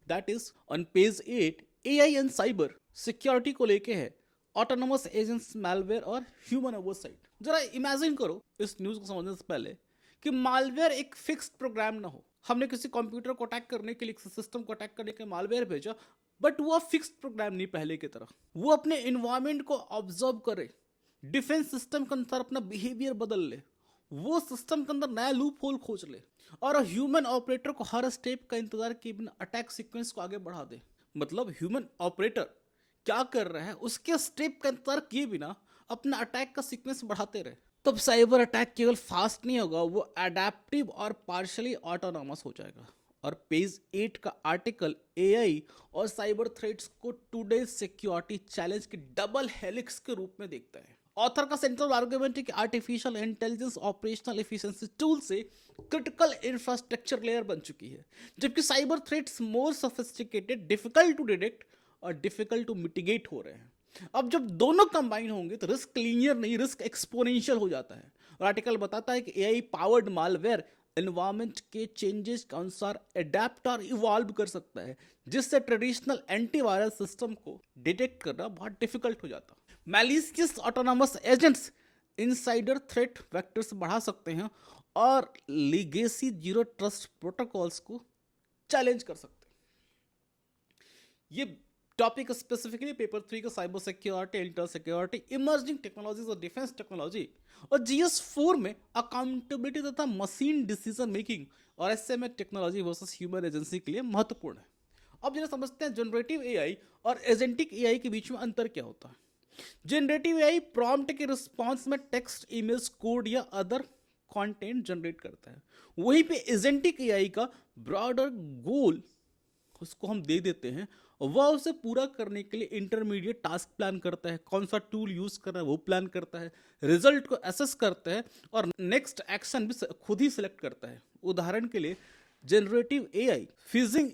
[SPEAKER 1] that is on page 8, AI and cyber security को लेके है। ऑटोनोमस एजेंट्स, मालवेयर और ह्यूमन ओवरसाइट। जरा इमेजिन करो इस न्यूज को समझने से पहले कि मालवेयर एक फिक्स्ड प्रोग्राम ना हो। हमने किसी कंप्यूटर को अटैक करने के लिए, किसी सिस्टम को अटैक करने के लिए मालवेयर भेजा, बट वो फिक्स्ड प्रोग्राम नहीं पहले की तरह। वो अपने इन्वायरमेंट को ऑब्जर्व करे, डिफेंस सिस्टम के अनुसार अपना बिहेवियर बदल ले, वो सिस्टम के अंदर नया लूप होल खोज ले और ह्यूमन ऑपरेटर को हर स्टेप का इंतजार किए बिना अटैक सीक्वेंस को आगे बढ़ा दे। मतलब ह्यूमन ऑपरेटर क्या कर रहा है उसके स्टेप का इंतजार किए बिना अपना अटैक का सीक्वेंस बढ़ाते रहे। तब साइबर अटैक केवल फास्ट नहीं होगा, वो एडेप्टिव और पार्शियली ऑटोनॉमस हो जाएगा। और पेज 8 का आर्टिकल एआई और साइबर थ्रेट्स को टुडे सिक्योरिटी चैलेंज के डबल हेलिक्स के रूप में देखता है। ऑथर का सेंट्रल आर्गुमेंट है कि artificial intelligence operational efficiency tool से क्रिटिकल इंफ्रास्ट्रक्चर लेयर बन चुकी है, जबकि cyber threats more sophisticated, difficult to detect और डिफिकल्ट टू मिटिगेट हो रहे हैं। अब जब दोनों कंबाइन होंगे तो रिस्क लीनियर नहीं, रिस्क एक्सपोनेंशियल हो जाता है। और आर्टिकल बताता है कि एआई पावर्ड मालवेयर एनवायरमेंट के चेंजेस के अनुसार अडेप्ट और इवॉल्व कर सकता है, जिससे ट्रेडिशनल एंटीवायरस सिस्टम को डिटेक्ट करना बहुत डिफिकल्ट हो जाता है। Malicious autonomous agents insider threat vectors बढ़ा सकते हैं और लीगेसी जीरो ट्रस्ट प्रोटोकॉल्स को चैलेंज कर सकते हैं। ये टॉपिक स्पेसिफिकली पेपर 3 का cyber security, inter security, emerging technologies और डिफेंस टेक्नोलॉजी और GS4 में अकाउंटेबिलिटी तथा मशीन डिसीजन मेकिंग और SMA technology versus human agency के लिए महत्वपूर्ण है। अब जरा समझते हैं जनरेटिव एआई और एजेंटिक एआई के बीच में अंतर क्या होता है। जनरेटिव एआई प्रॉम्प्ट के रिस्पॉन्स में टेक्स्ट, इमेज, कोड या अदर कंटेंट जनरेट करता है। वहीं पे एजेंटिक एआई का ब्रॉडर गोल उसको हम दे देते हैं, वह उसे पूरा करने के लिए इंटरमीडिएट टास्क प्लान करता है, कौन सा टूल यूज करना है वो प्लान करता है, रिजल्ट को असेस करता है और नेक्स्ट एक्शन भी खुद ही सिलेक्ट करता है। उदाहरण के लिए generative AI fizzing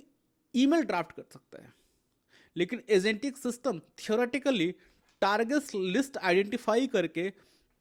[SPEAKER 1] email draft कर सकता है, लेकिन agentic system theoretically target list identify करके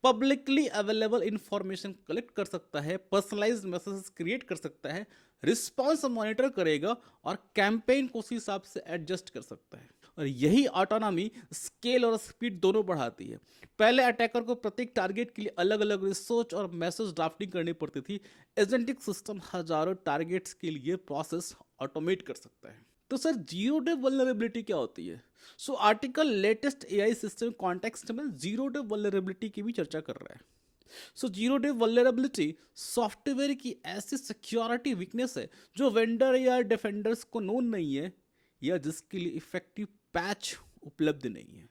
[SPEAKER 1] पब्लिकली अवेलेबल इंफॉर्मेशन कलेक्ट कर सकता है, पर्सनलाइज्ड मैसेजेस क्रिएट कर सकता है, रिस्पॉन्स मॉनिटर करेगा और कैंपेन को उसी हिसाब से एडजस्ट कर सकता है। और यही ऑटोनॉमी स्केल और स्पीड दोनों बढ़ाती है। पहले अटैकर को प्रत्येक टारगेट के लिए अलग अलग रिसर्च और मैसेज ड्राफ्टिंग करनी पड़ती थी। एजेंटिक सिस्टम हजारों टारगेट्स के लिए प्रोसेस ऑटोमेट कर सकता है। तो सर जीरो डे वल्नरेबिलिटी क्या होती है? So article latest AI system context में जीरो डे वल्नरेबिलिटी की भी चर्चा कर रहा है। So zero day vulnerability software की ऐसी सिक्योरिटी वीकनेस है जो वेंडर या डिफेंडर्स को नोन नहीं है या जिसके लिए इफेक्टिव पैच उपलब्ध नहीं है,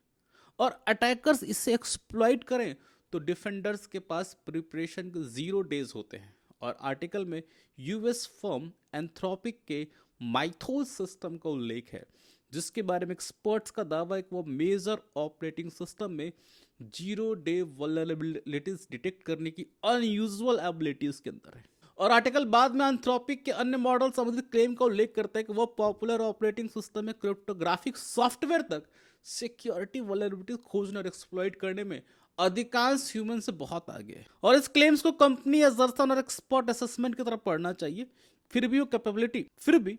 [SPEAKER 1] और अटैकर्स इसे एक्सप्लॉइट करें तो डिफेंडर्स के पास प्रिपरेशन के 0 डेज होते हैं। और आर्टिकल में यूएस फर्म एंथ्रोपिक के माइथोस सिस्टम का उल्लेख है, जिसके बारे में एक्सपर्ट्स का दावा है कि वो मेजर ऑपरेटिंग सिस्टम में 0 डे वल्नरेबिलिटीज डिटेक्ट करने की अनयूजुअल एबिलिटीज के अंदर है। और आर्टिकल बाद में एंथ्रोपिक के अन्य मॉडल संबंधित क्लेम का उल्लेख करता है कि वो पॉपुलर ऑपरेटिंग सिस्टम में क्रिप्टोग्राफिक सॉफ्टवेयर तक सिक्योरिटी वल्नरेबिलिटीज खोजने और एक्सप्लॉइट करने में अधिकांश ह्यूमन से बहुत आगे है। और इस क्लेम्स को कंपनी एजर्सन और एक्सपर्ट असेसमेंट की तरफ पढ़ना चाहिए। फिर भी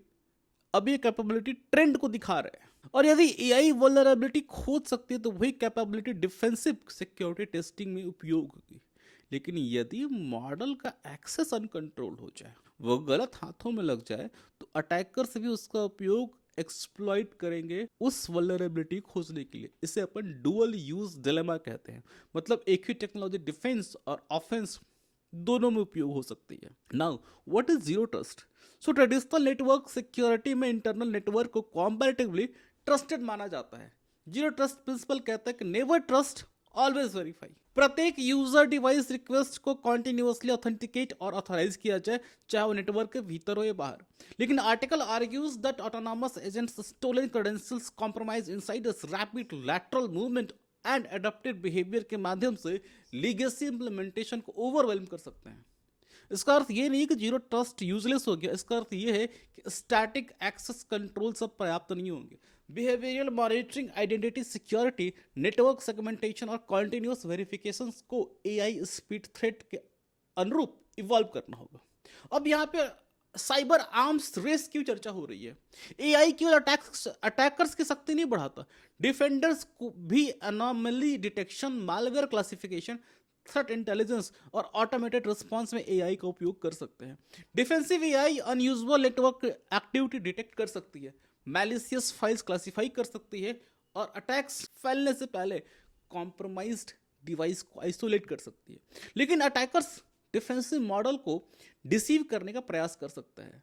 [SPEAKER 1] अभी कैपेबिलिटी ट्रेंड को दिखा रहे हैं। और यदि एआई वल्नरेबिलिटी खोज सकती है तो वही कैपेबिलिटी डिफेंसिव सिक्योरिटी टेस्टिंग में उपयोग होगी। लेकिन यदि मॉडल का एक्सेस अनकंट्रोल्ड हो जाए, वो गलत हाथों में लग जाए, तो अटैकर्स भी उसका उपयोग एक्सप्लॉइट करेंगे उस वल्नरेबिलिटी खोजने के लिए। इसे अपन डुअल यूज डिलेमा कहते हैं। मतलब एक ही टेक्नोलॉजी डिफेंस और ऑफेंस दोनों में उपयोग हो सकती है। Now what is zero trust? So traditional network security में इंटरनल नेटवर्क को कंपैरेटिवली ट्रस्टेड माना जाता है। जीरो ट्रस्ट प्रिंसिपल कहता है कि नेवर ट्रस्ट, ऑलवेज वेरीफाई। प्रत्येक यूजर डिवाइस रिक्वेस्ट को कॉन्टिन्यूअसली ऑथेंटिकेट और ऑथराइज किया जाए, चाहे वो नेटवर्क के भीतर हो या बाहर। लेकिन article argues that autonomous agents stolen credentials compromise insiders rapid lateral movement and adapted behaviour के माध्यम से लीगेसी इंप्लीमेंटेशन को ओवरवेलम कर सकते हैं। इसका अर्थ ये नहीं कि जीरो ट्रस्ट यूजलेस हो गया। इसका अर्थ ये है कि स्टैटिक एक्सेस कंट्रोल सब पर्याप्त नहीं होंगे। Behavioural monitoring, identity security, network segmentation और कॉन्टिन्यूअस वेरिफिकेशन को एआई स्पीड थ्रेट के अनुरूप इवॉल्व करना होगा। अब यहाँ पे साइबर आर्म्स रेस की चर्चा हो रही है। एआई केवल अटैकर्स की शक्ति नहीं बढ़ाता, डिफेंडर्स को भी anomaly detection, malware classification, threat intelligence और ऑटोमेटेड रिस्पांस में एआई का उपयोग कर सकते हैं। Defensive AI unusual network activity detect कर सकती है, मैलिशियस फाइल्स क्लासिफाई कर सकती है और अटैक्स फैलने से पहले कॉम्प्रोमाइज्ड डिवाइस को आइसोलेट कर सकती है। लेकिन अटैकर्स डिफेंसिव मॉडल को डिसीव करने का प्रयास कर सकता है।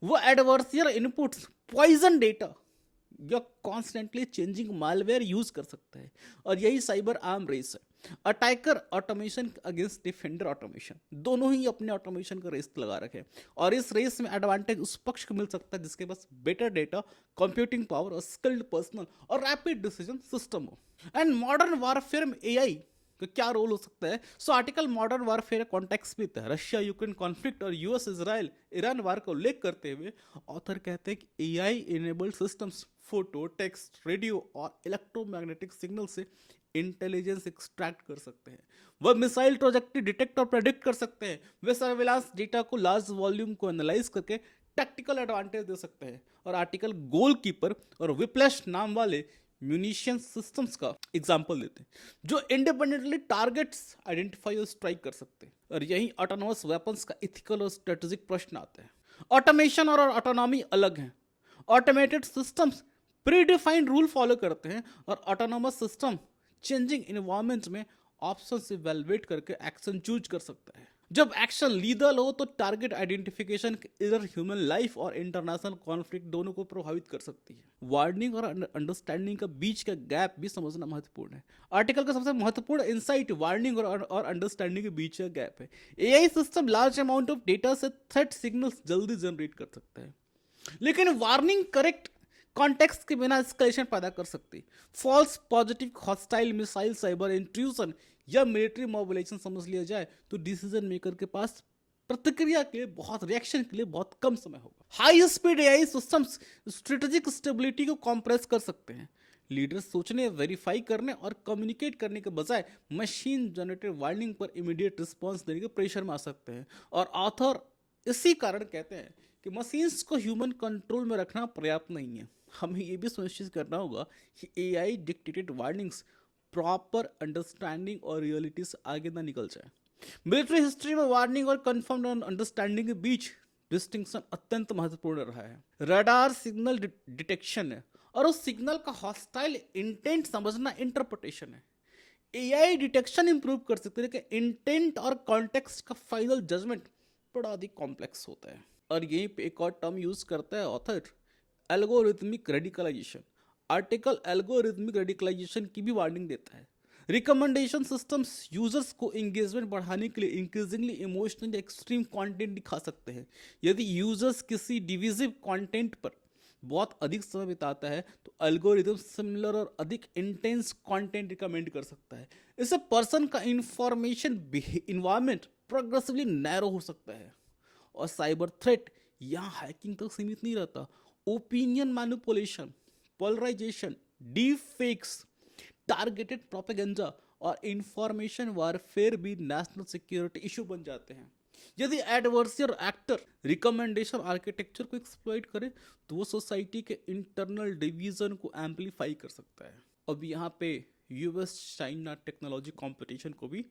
[SPEAKER 1] वो एडवर्सियर इनपुट्स, पॉइजन डेटा या कॉन्स्टेंटली चेंजिंग मालवेयर यूज कर सकता है। और यही साइबर आर्म रेस है। Attacker automation against defender automation, दोनों ही अपने ऑटोमेशन का रेस लगा रखे। और इस रेस में एडवांटेज उस पक्ष को मिल सकता है जिसके पास बेटर डेटा, कंप्यूटिंग पावर और स्किल्ड पर्सनल और रैपिड डिसीजन सिस्टम हो। एंड मॉडर्न वॉरफेयर में एआई कि क्या रोल हो सकता है। So article modern warfare context में है, रशिया यूक्रेन कॉन्फ्लिक्ट और यूएस इजराइल ईरान वार को उल्लेख करते हुए ऑथर कहते हैं कि AI enabled systems photo text radio और इलेक्ट्रोमैग्नेटिक सिग्नल से इंटेलिजेंस एक्सट्रैक्ट कर सकते हैं, वह मिसाइल ट्रॉजेक्टरी डिटेक्ट और प्रेडिक्ट कर सकते हैं, वे सर्विलांस डेटा को लार्ज वॉल्यूम को एनालाइज करके टैक्टिकल एडवांटेज दे सकते हैं। और आर्टिकल गोलकीपर और विप्लैश नाम वाले म्यूनिशन सिस्टम्स का एग्जाम्पल देते हैं जो इंडिपेंडेंटली टारगेट्स आइडेंटिफाई और स्ट्राइक कर सकते हैं। और यही ऑटोनोमस वेपन्स का इथिकल और स्ट्रेटेजिक प्रश्न आता है। ऑटोमेशन और ऑटोनॉमी अलग हैं। Automated systems predefined rule follow करते हैं और ऑटोनोमस सिस्टम चेंजिंग इन्वायरमेंट में ऑप्शन इवैल्यूएट करके एक्शन चूज कर सकता है। जब एक्शन लीगल हो तो टारगेट आइडेंटिफिकेशन इधर ह्यूमन लाइफ और इंटरनेशनल कॉन्फ्लिक्ट दोनों को प्रभावित कर सकती है। वार्निंग और अंडरस्टैंडिंग का बीच का गैप भी समझना महत्वपूर्ण है। आर्टिकल का सबसे महत्वपूर्ण इंसाइट वार्निंग और अंडरस्टैंडिंग के बीच का गैप है। AI system large amount of data से थ्रेट सिग्नल्स जल्दी जनरेट कर सकता है, लेकिन वार्निंग करेक्ट कॉन्टेक्स्ट के बिना एस्केलेशन पैदा कर सकती। False positive hostile missile cyber intrusion या मिलिट्री मोबिलाइजेशन समझ लिया जाए तो डिसीजन मेकर के पास प्रतिक्रिया के लिए रिएक्शन के लिए बहुत कम समय होगा। High speed AI systems strategic stability को कॉम्प्रेस कर सकते हैं। लीडर्स सोचने, वेरीफाई करने और कम्युनिकेट करने के बजाय मशीन जनरेटेड वार्निंग पर इमीडिएट रिस्पॉन्स देने के प्रेशर में आ सकते हैं। और ऑथर इसी कारण कहते हैं कि मशीन्स को ह्यूमन कंट्रोल में रखना पर्याप्त नहीं है। हमें ये भी सुनिश्चित करना होगा कि AI dictated warnings proper understanding और रियलिटी से आगे ना निकल जाए। मिलिट्री हिस्ट्री में वार्निंग और कंफर्म्ड अंडरस्टैंडिंग के बीच डिस्टिंक्शन अत्यंत महत्वपूर्ण रहा है। रडार सिग्नल डिटेक्शन है और उस सिग्नल का हॉस्टाइल इंटेंट समझना इंटरप्रिटेशन है। एआई डिटेक्शन इंप्रूव कर सकते हैं, लेकिन इंटेंट और कॉन्टेक्स्ट का फाइनल जजमेंट बड़ा अधिक कॉम्प्लेक्स होता है। और यहीं पे एक और टर्म यूज करता है author, algorithmic radicalisation. Article algorithmic radicalisation की भी वार्निंग देता है। रिकमेंडेशन सिस्टम्स यूजर्स को एंगेजमेंट बढ़ाने के लिए इंक्रीजिंगली इमोशनली एक्सट्रीम कंटेंट दिखा सकते हैं। यदि यूजर्स किसी डिविजिव कंटेंट पर बहुत अधिक समय बिताता है तो एल्गोरिथम सिमिलर और अधिक इंटेंस कंटेंट रिकमेंड कर सकता है। इससे पर्सन का इंफॉर्मेशन इन्वायरमेंट प्रोग्रेसिवली नैरो हो सकता है। और साइबर थ्रेट यहाँ हैकिंग तक सीमित नहीं रहता। Opinion manipulation, polarisation, deep fakes, targeted propaganda और इंफॉर्मेशन वारफेयर भी नेशनल सिक्योरिटी इशू बन जाते हैं। यदि एडवर्सर एक्टर रिकमेंडेशन आर्किटेक्चर को एक्सप्लॉइट करे तो वो सोसाइटी के इंटरनल डिवीजन को एम्पलीफाई कर सकता है। अब यहाँ पे यूएस चाइना टेक्नोलॉजी कंपटीशन को भी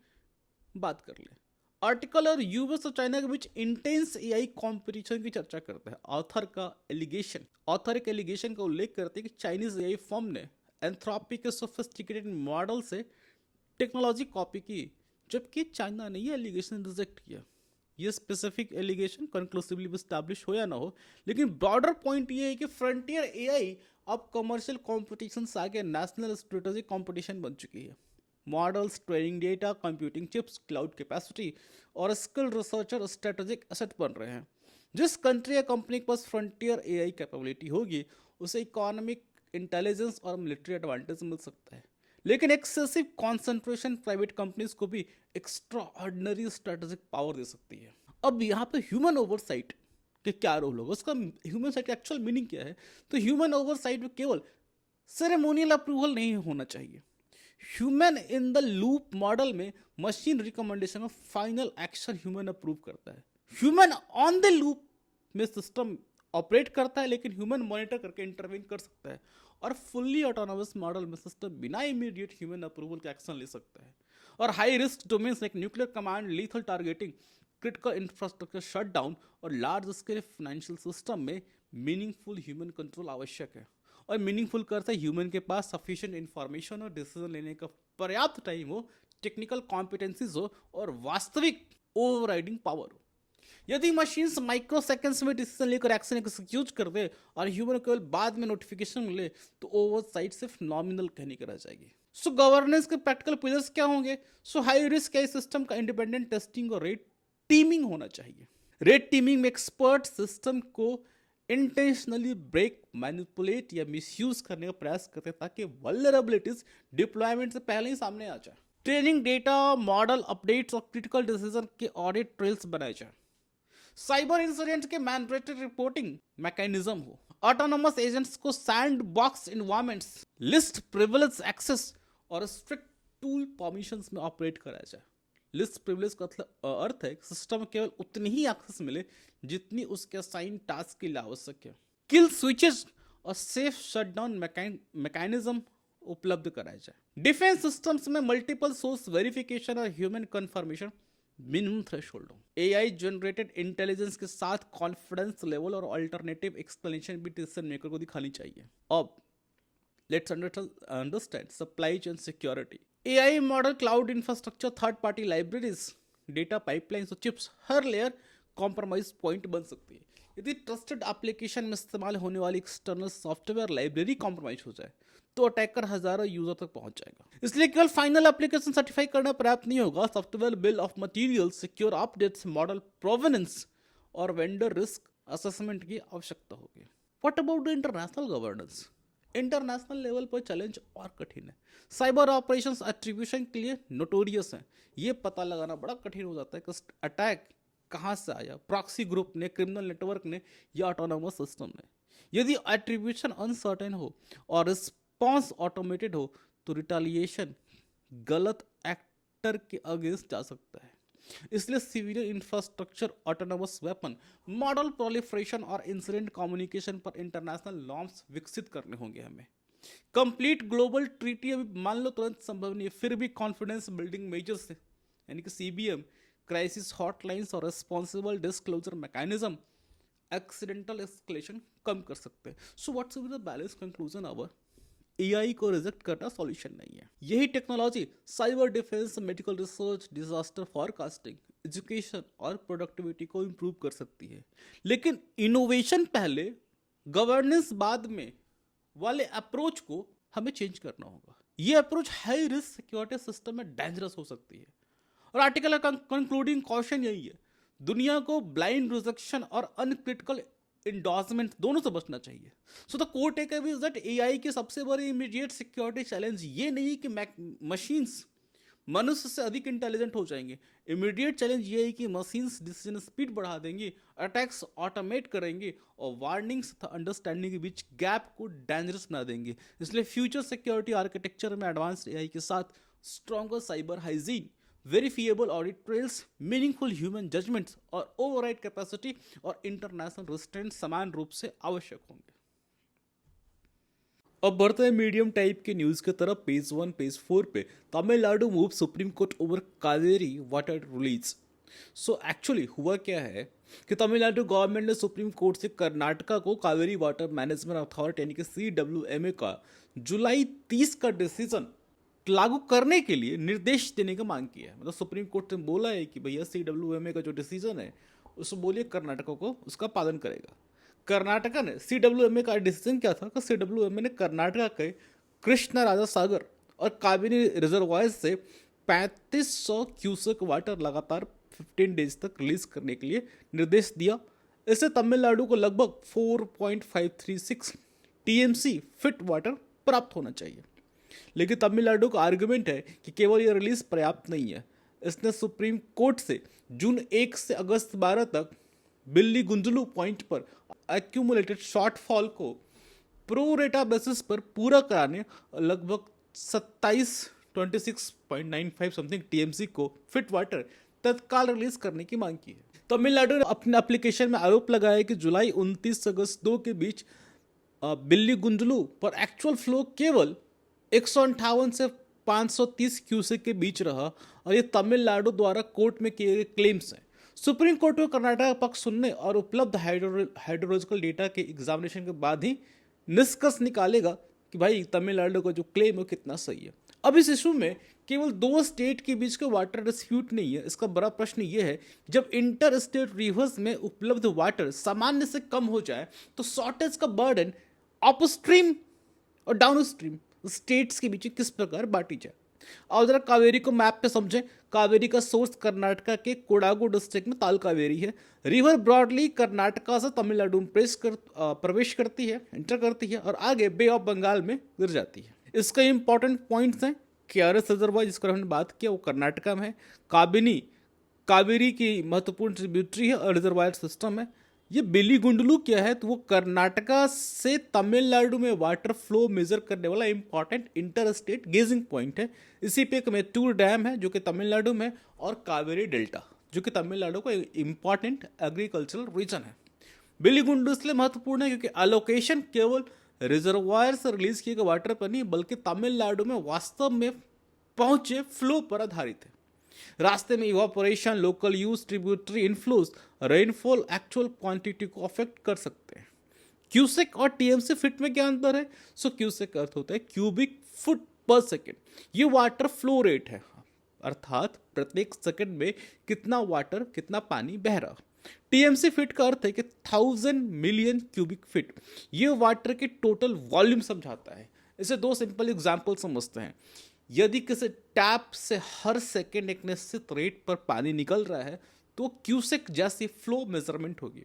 [SPEAKER 1] बात कर ले। आर्टिकल और यूएस और चाइना के बीच इंटेंस एआई कंपटीशन की चर्चा करता है। ऑथर एक एलिगेशन का उल्लेख करते हैं कि चाइनीज एआई फर्म ने एंथ्रोपी के सोफिस्टिकेटेड मॉडल से टेक्नोलॉजी कॉपी की, जबकि चाइना ने ये एलिगेशन रिजेक्ट किया। ये स्पेसिफिक एलिगेशन कंक्लूसिवली एस्टैब्लिश हो या ना हो, लेकिन ब्रॉडर पॉइंट ये है कि फ्रंटियर एआई अब कमर्शियल कॉम्पिटिशन से आगे नेशनल स्ट्रेटेजिक कॉम्पिटिशन बन चुकी है। Models, training data, computing chips, cloud capacity और स्किल रिसर्चर स्ट्रेटेजिक एसेट बन रहे हैं। जिस कंट्री या कंपनी के पास फ्रंटियर एआई कैपेबिलिटी होगी उसे इकोनॉमिक, इंटेलिजेंस और मिलिट्री एडवांटेज मिल सकता है। लेकिन एक्सेसिव कॉन्सेंट्रेशन प्राइवेट कंपनीज को भी एक्स्ट्रा ऑर्डिनरी स्ट्रेटेजिक पावर दे सकती है। अब यहाँ पे ह्यूमन ओवरसाइट के क्या रोल होगा, उसका ह्यूमन साइट एक्चुअल मीनिंग क्या है? तो ह्यूमन ओवरसाइट में केवल सेरेमोनियल अप्रूवल नहीं होना चाहिए। Human in the loop model में मशीन रिकमेंडेशन और फाइनल एक्शन ह्यूमन अप्रूव करता है। ह्यूमन ऑन द लूप में सिस्टम ऑपरेट करता है, लेकिन ह्यूमन मॉनिटर करके इंटरवीन कर सकता है। और फुल्ली ऑटोनोमस मॉडल में सिस्टम बिना इमीडिएट ह्यूमन अप्रूवल के एक्शन ले सकता है। और high risk domains like nuclear command, lethal targeting, critical infrastructure shutdown और लार्ज स्केल फाइनेंशियल सिस्टम में मीनिंगफुल ह्यूमन कंट्रोल आवश्यक है। और मीनिंगफुल करता है ह्यूमन के पास सफिशिएंट इंफॉर्मेशन और डिसीजन लेने का पर्याप्त टाइम हो, टेक्निकल कॉम्पिटेंसीज हो और वास्तविक ओवरराइडिंग पावर हो। यदि मशीन्स माइक्रो सेकेंड्स में डिसीजन लेकर एक्शन एक्सिक्यूट कर दे और ह्यूमन केवल बाद में नोटिफिकेशन मिले तो ओवरसाइट सिर्फ नॉमिनल कहने की रह जाएगी। सो गवर्नेंस के प्रैक्टिकल पिलर्स क्या होंगे? सो हाई रिस्क एआई सिस्टम का इंडिपेंडेंट टेस्टिंग और रेट टीमिंग होना चाहिए। रेट टीमिंग में एक्सपर्ट सिस्टम को इंटेंशनली ब्रेक, मैनिपुलेट या मिसयूज करने का प्रयास करते हैं ताकि वल्नरेबिलिटीज डिप्लॉयमेंट से पहले ही सामने आ जाए। ट्रेनिंग डेटा, मॉडल अपडेट्स और क्रिटिकल डिसीजन के ऑडिट ट्रेल्स बनाए जाए। साइबर इंसिडेंट के मैंडेटरी रिपोर्टिंग मैकेनिज्म हो। ऑटोनोमस एजेंट्स को sandbox environments, least privilege access और स्ट्रिक्ट टूल परमिशंस में ऑपरेट कराया जाए। लिस्ट प्रिविलेज का अर्थ है सिस्टम में केवल उतनी ही एक्सेस मिले जितनी उसके असाइन टास्क के लिए आवश्यक है। किल स्विचेस और सेफ शटडाउन मैकेनिज्म उपलब्ध कराया जाए। डिफेंस सिस्टम्स में मल्टीपल सोर्स वेरिफिकेशन और ह्यूमन कंफर्मेशन मिनिमम थ्रेशोल्ड हो। एआई जनरेटेड इंटेलिजेंस के साथ कॉन्फिडेंस लेवल और अल्टरनेटिव एक्सप्लेनेशन भी डिसीजन मेकर को दिखानी चाहिए। अब let's understand supply chain security. AI model, cloud infrastructure, third party libraries, data pipelines और चिप्स, हर लेयर कॉम्प्रोमाइज पॉइंट बन सकती है। यदि ट्रस्टेड एप्लीकेशन में इस्तेमाल होने वाली एक्सटर्नल सॉफ्टवेयर लाइब्रेरी कॉम्प्रोमाइज हो जाए तो अटैकर हजारों यूजर तक पहुंच जाएगा। इसलिए केवल फाइनल एप्लीकेशन सर्टिफाई करना पर्याप्त नहीं होगा। Software bill of material, secure updates, model provenance और वेंडर रिस्क असेसमेंट की आवश्यकता होगी। What about the international governance? International level पर चैलेंज और कठिन है। साइबर ऑपरेशंस एट्रीब्यूशन के लिए नोटोरियस हैं। ये पता लगाना बड़ा कठिन हो जाता है कि अटैक कहाँ से आया, प्रॉक्सी ग्रुप ने, क्रिमिनल नेटवर्क ने या ऑटोनोमस सिस्टम ने। यदि एट्रीब्यूशन अनसर्टेन हो और रिस्पॉन्स ऑटोमेटेड हो तो रिटालिएशन गलत एक्टर के अगेंस्ट जा सकता है। इसलिए civilian infrastructure, autonomous weapon, model proliferation और इंसिडेंट कम्युनिकेशन पर इंटरनेशनल नॉर्म्स विकसित करने होंगे हमें। कंप्लीट ग्लोबल ट्रीटी अभी मान लो तुरंत संभव नहीं है, फिर भी कॉन्फिडेंस बिल्डिंग मेजर्स यानी कि सीबीएम, क्राइसिस हॉटलाइंस और responsible disclosure mechanism accidental escalation कम कर सकते हैं। So what's the balance conclusion? Our AI को रिजेक्ट करना सॉल्यूशन नहीं है। यही technology cyber defence, medical research, disaster forecasting, education और प्रोडक्टिविटी को इंप्रूव कर सकती है। लेकिन इनोवेशन पहले, गवर्नेंस बाद में वाले अप्रोच को हमें चेंज करना होगा। ये approach high risk security system में डेंजरस हो सकती है। और आर्टिकल का कंक्लूडिंग कॉशन यही है, दुनिया को ब्लाइंड रिजेक्शन और अनक्रिटिकल इंडोर्समेंट दोनों से बचना चाहिए। So the core takeaway is that AI के सबसे बड़े इमीडिएट सिक्योरिटी चैलेंज ये नहीं कि मशीन्स मनुष्य से अधिक इंटेलिजेंट हो जाएंगे। इमीडिएट चैलेंज ये है कि मशीन्स डिसीजन स्पीड बढ़ा देंगी, अटैक्स ऑटोमेट करेंगे और वार्निंग्स तथा अंडरस्टैंडिंग के बीच गैप को डेंजरस बना देंगे। इसलिए फ्यूचर सिक्योरिटी आर्किटेक्चर में एडवांस्ड एआई के साथ stronger cyber hygiene, verifiable audit trails, meaningful human judgements और ओवरराइड कैपेसिटी और इंटरनेशनल रिस्ट्रेंट समान रूप से आवश्यक होंगे। अब बढ़ते हैं मीडियम टाइप के न्यूज की तरफ। पेज 1, पेज 4 पे Tamil Nadu move supreme court over Kaveri water release. So actually हुआ क्या है कि तमिलनाडु गवर्नमेंट ने सुप्रीम कोर्ट से कर्नाटका को कावेरी वाटर मैनेजमेंट अथॉरिटी यानी कि CWMA का जुलाई 30 का डिसीजन लागू करने के लिए निर्देश देने का मांग किया है। मतलब सुप्रीम कोर्ट ने बोला है कि भैया CWMA का जो डिसीजन है उसको बोलिए कर्नाटका को उसका पालन करेगा। कर्नाटका ने CWMA का डिसीजन क्या था कि CWMA ने कर्नाटका के कृष्णा राजा सागर और कावेरी रिजर्वायर्स से 3500 क्यूसेक वाटर लगातार 15 डेज तक रिलीज करने के लिए निर्देश दिया। इससे तमिलनाडु को लगभग 4.536 TMC फिट वाटर प्राप्त होना चाहिए। लेकिन तमिलनाडु का आर्गुमेंट है कि केवल यह रिलीज पर्याप्त नहीं है। इसने सुप्रीम कोर्ट से जून 1 से अगस्त 12 तक बिल्ली गुंजलू पॉइंट पर एक्यूमुलेटेड शॉर्टफॉल को प्रोरेटा बेसिस पर पूरा कराने लगभग 26.95 समथिंग TMC को फिट वाटर तत्काल रिलीज करने की मांग की है। तमिलनाडु ने अपने एप्लीकेशन में आरोप लगाया कि जुलाई 29 अगस्त 2 के बीच बिल्ली गुंजलू पर एक्चुअल फ्लो केवल 158 से 530 क्यूसेक के बीच रहा और ये तमिलनाडु द्वारा कोर्ट में किए गए क्लेम्स हैं। सुप्रीम कोर्ट को कर्नाटक का पक्ष सुनने और उपलब्ध हाइड्रोलॉजिकल डेटा के एग्जामिनेशन के बाद ही निष्कर्ष निकालेगा कि भाई तमिलनाडु का जो क्लेम है कितना सही है। अब इस इशू में केवल 2 स्टेट के बीच का वाटर डिस्प्यूट नहीं है। इसका बड़ा प्रश्न ये है, जब इंटर स्टेट रिवर्स में उपलब्ध वाटर सामान्य से कम हो जाए तो शॉर्टेज का बर्डन अपस्ट्रीम और डाउनस्ट्रीम स्टेट्स के बीच किस प्रकार बांटी जाए। और जरा कावेरी को मैप पे समझें। कावेरी का सोर्स कर्नाटका के कोडागु डिस्ट्रिक्ट में ताल कावेरी है। रिवर ब्रॉडली कर्नाटका से तमिलनाडु में प्रवेश करती है, एंटर करती है और आगे बे ऑफ बंगाल में गिर जाती है। इसके इंपॉर्टेंट पॉइंट्स हैं केआरएस रिजर्वायर जिसको हमने बात किया वो कर्नाटका में है। कावेरी की महत्वपूर्ण ट्रिब्यूटरी है और रिजर्वायर सिस्टम है। ये बिलीगुंडलू क्या है, तो वो कर्नाटका से तमिलनाडु में वाटर फ्लो मेजर करने वाला important inter state gauging point है। इसी पे एक मेत्तूर डैम है जो कि तमिलनाडु में, और कावेरी डेल्टा जो कि तमिलनाडु का इंपॉर्टेंट एग्रीकल्चरल रीजन है। बिलीगुंडलू इसलिए महत्वपूर्ण है क्योंकि एलोकेशन केवल रिजर्वायर से रिलीज किए गए वाटर पर नहीं बल्कि तमिलनाडु में वास्तव में पहुंचे फ्लो पर आधारित है। रास्ते में evaporation, local use, tributary inflows, rainfall actual quantity को अफेक्ट कर सकते हैं। क्यूसेक और टीएमसी फिट में क्या अंतर है? सो क्यूसेक का अर्थ होता है क्यूबिक फुट पर सेकेंड। ये वाटर फ्लो रेट है, अर्थात प्रत्येक सेकंड में कितना वाटर, कितना पानी बह रहा। टीएमसी फिट का अर्थ है कि 1000 मिलियन क्यूबिक फीट। ये वाटर के टोटल वॉल्यूम समझाता है। इसे दो सिंपल एग्जांपल समझते हैं। यदि किसी टैप से हर सेकेंड एक निश्चित रेट पर पानी निकल रहा है तो क्यूसेक जैसी फ्लो मेजरमेंट होगी,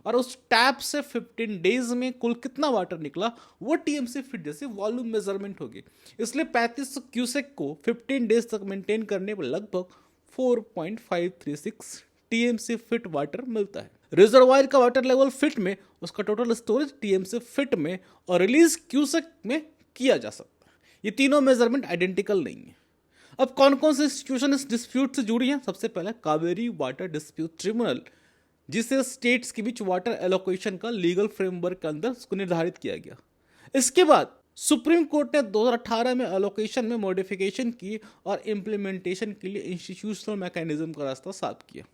[SPEAKER 1] और उस टैप से 15 डेज में कुल कितना वाटर निकला वो टीएमसी फिट जैसी वॉल्यूम मेजरमेंट होगी। इसलिए 3500 क्यूसेक को 15 डेज तक मेंटेन करने पर लगभग 4.536 टीएमसी फिट वाटर मिलता है। रिजर्वायर का वाटर लेवल फिट में, उसका टोटल स्टोरेज टीएमसी फिट में और रिलीज क्यूसेक में किया जा सकता है। ये तीनों मेजरमेंट आइडेंटिकल नहीं है। अब कौन कौन से इंस्टीट्यूशन इस डिस्प्यूट से जुड़ी हैं? सबसे पहले कावेरी वाटर डिस्प्यूट ट्रिब्यूनल, जिसे स्टेट्स के बीच वाटर एलोकेशन का लीगल फ्रेमवर्क के अंदर उसको निर्धारित किया गया। इसके बाद सुप्रीम कोर्ट ने 2018 में एलोकेशन में मॉडिफिकेशन की और इम्प्लीमेंटेशन के लिए इंस्टीट्यूशनल मैकेनिज्म का रास्ता साफ किया।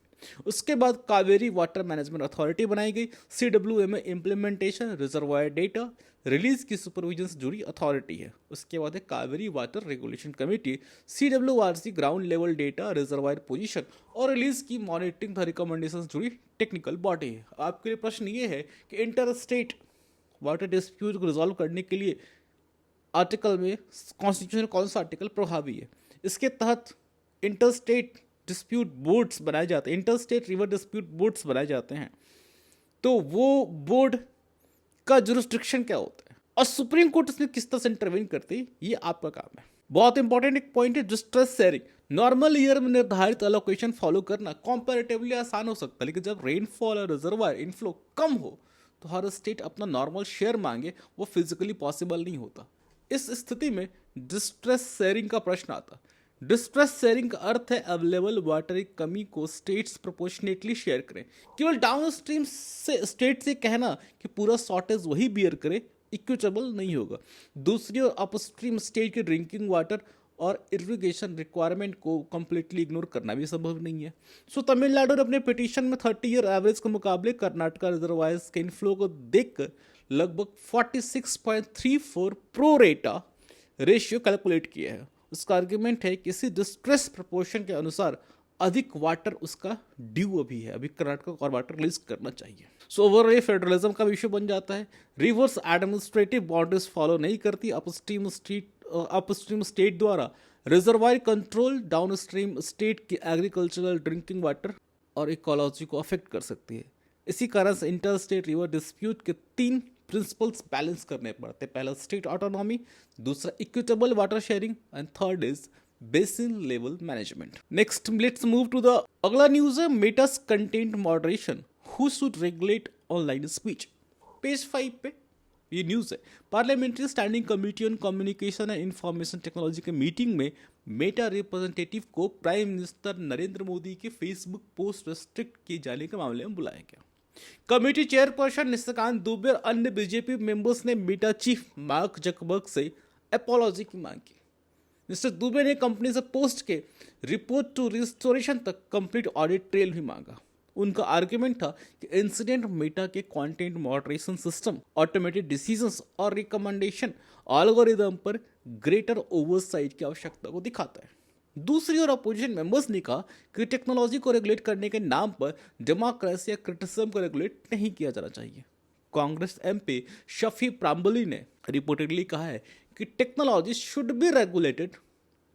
[SPEAKER 1] उसके बाद कावेरी वाटर मैनेजमेंट अथॉरिटी बनाई गई। सीडब्ल्यूए में इम्प्लीमेंटेशन, रिजर्वायर डेटा रिलीज की सुपरविजन से जुड़ी अथॉरिटी है। उसके बाद है Kaveri water regulation committee. CWRC ground level data, reservoir position और रिलीज की मॉनिटरिंग रिकमेंडेशन से जुड़ी टेक्निकल बॉडी है। आपके लिए प्रश्न ये है कि इंटर स्टेट वाटर डिस्प्यूट को रिजॉल्व करने के लिए आर्टिकल में कॉन्स्टिट्यूशन कौन सा आर्टिकल प्रभावी है? इसके तहत इंटर स्टेट डिस्प्यूट बोर्ड्स बनाए जाते हैं, inter state river dispute boards बनाए जाते हैं। तो वो बोर्ड का जुरिस्डिक्शन क्या होता है और सुप्रीम कोर्ट इसमें किस तरह से इंटरवीन करती है, ये आपका काम है। बहुत इंपॉर्टेंट एक पॉइंट है डिस्ट्रेस शेयरिंग। नॉर्मल ईयर में निर्धारित एलोकेशन फॉलो करना कंपैरेटिवली आसान हो सकता है, लेकिन जब रेनफॉल और रिजर्वायर इनफ्लो कम हो तो हर स्टेट अपना नॉर्मल शेयर मांगे, वो फिजिकली पॉसिबल नहीं होता। इस स्थिति में डिस्ट्रेस शेयरिंग का प्रश्न आता। डिस्ट्रेस शेयरिंग का अर्थ है अवेलेबल वाटर की कमी को स्टेट्स प्रोपोर्शनेटली शेयर करें। केवल डाउन स्ट्रीम से स्टेट से कहना कि पूरा शॉर्टेज वही बियर करे इक्विटेबल नहीं होगा। दूसरी ओर अपस्ट्रीम स्टेट के ड्रिंकिंग वाटर और इरिगेशन रिक्वायरमेंट को कंप्लीटली इग्नोर करना भी संभव नहीं है। सो तमिलनाडु ने अपने पिटीशन में 30 ईयर एवरेज के मुकाबले कर्नाटका रिजर्वायर्स के इनफ्लो को देखकर लगभग 46.34 प्रो रेटा रेशियो कैलकुलेट किया है। उसका आर्ग्यूमेंट है कि इसी डिस्ट्रेस प्रपोर्शन के अनुसार अधिक वाटर उसका ड्यू अभी है, अभी कर्नाटक को और वाटर रिलीज करना चाहिए। सो ओवरऑल फेडरलिज्म का विषय बन जाता है। रिवर्स एडमिनिस्ट्रेटिव बाउंड्रीज फॉलो नहीं करती। अपस्ट्रीम स्टेट द्वारा रिजर्वायर कंट्रोल डाउनस्ट्रीम स्टेट की एग्रीकल्चरल, ड्रिंकिंग वाटर और इकोलॉजी को अफेक्ट कर सकती है। इसी कारण से इंटर स्टेट रिवर डिस्प्यूट के 3 प्रिंसिपल्स बैलेंस करने पड़ते। पहला स्टेट ऑटोनॉमी, दूसरा equitable water sharing and third is basin level management. Next let's move to the अगला न्यूज है Meta's content moderation, who should regulate online speech. Page 5 पे ये न्यूज है। Parliamentary standing committee on communication and information technology के मीटिंग में मेटा रिप्रेजेंटेटिव को प्राइम मिनिस्टर नरेंद्र मोदी के फेसबुक पोस्ट रिस्ट्रिक्ट किए जाने के मामले में बुलाया गया। कमेटी चेयरपर्सन निशिकांत दुबे और अन्य बीजेपी मेंबर्स ने मेटा चीफ मार्क जकबर्ग से अपॉलॉजी की मांग की। मिस्टर दुबे ने कंपनी से पोस्ट के रिपोर्ट टू रिस्टोरेशन तक कंप्लीट ऑडिट ट्रेल भी मांगा। उनका आर्ग्यूमेंट था कि इंसिडेंट मेटा के content moderation system, automated decisions और रिकमेंडेशन एल्गोरिदम पर ग्रेटर ओवरसाइट की आवश्यकता को दिखाता है। दूसरी ओर अपोजिशन मेंबर्स ने कहा कि टेक्नोलॉजी को रेगुलेट करने के नाम पर डेमोक्रेसी या क्रिटिसिज्म को रेगुलेट नहीं किया जाना चाहिए। कांग्रेस एमपी शफी प्राम्बली ने रिपोर्टेडली कहा है कि technology should be regulated,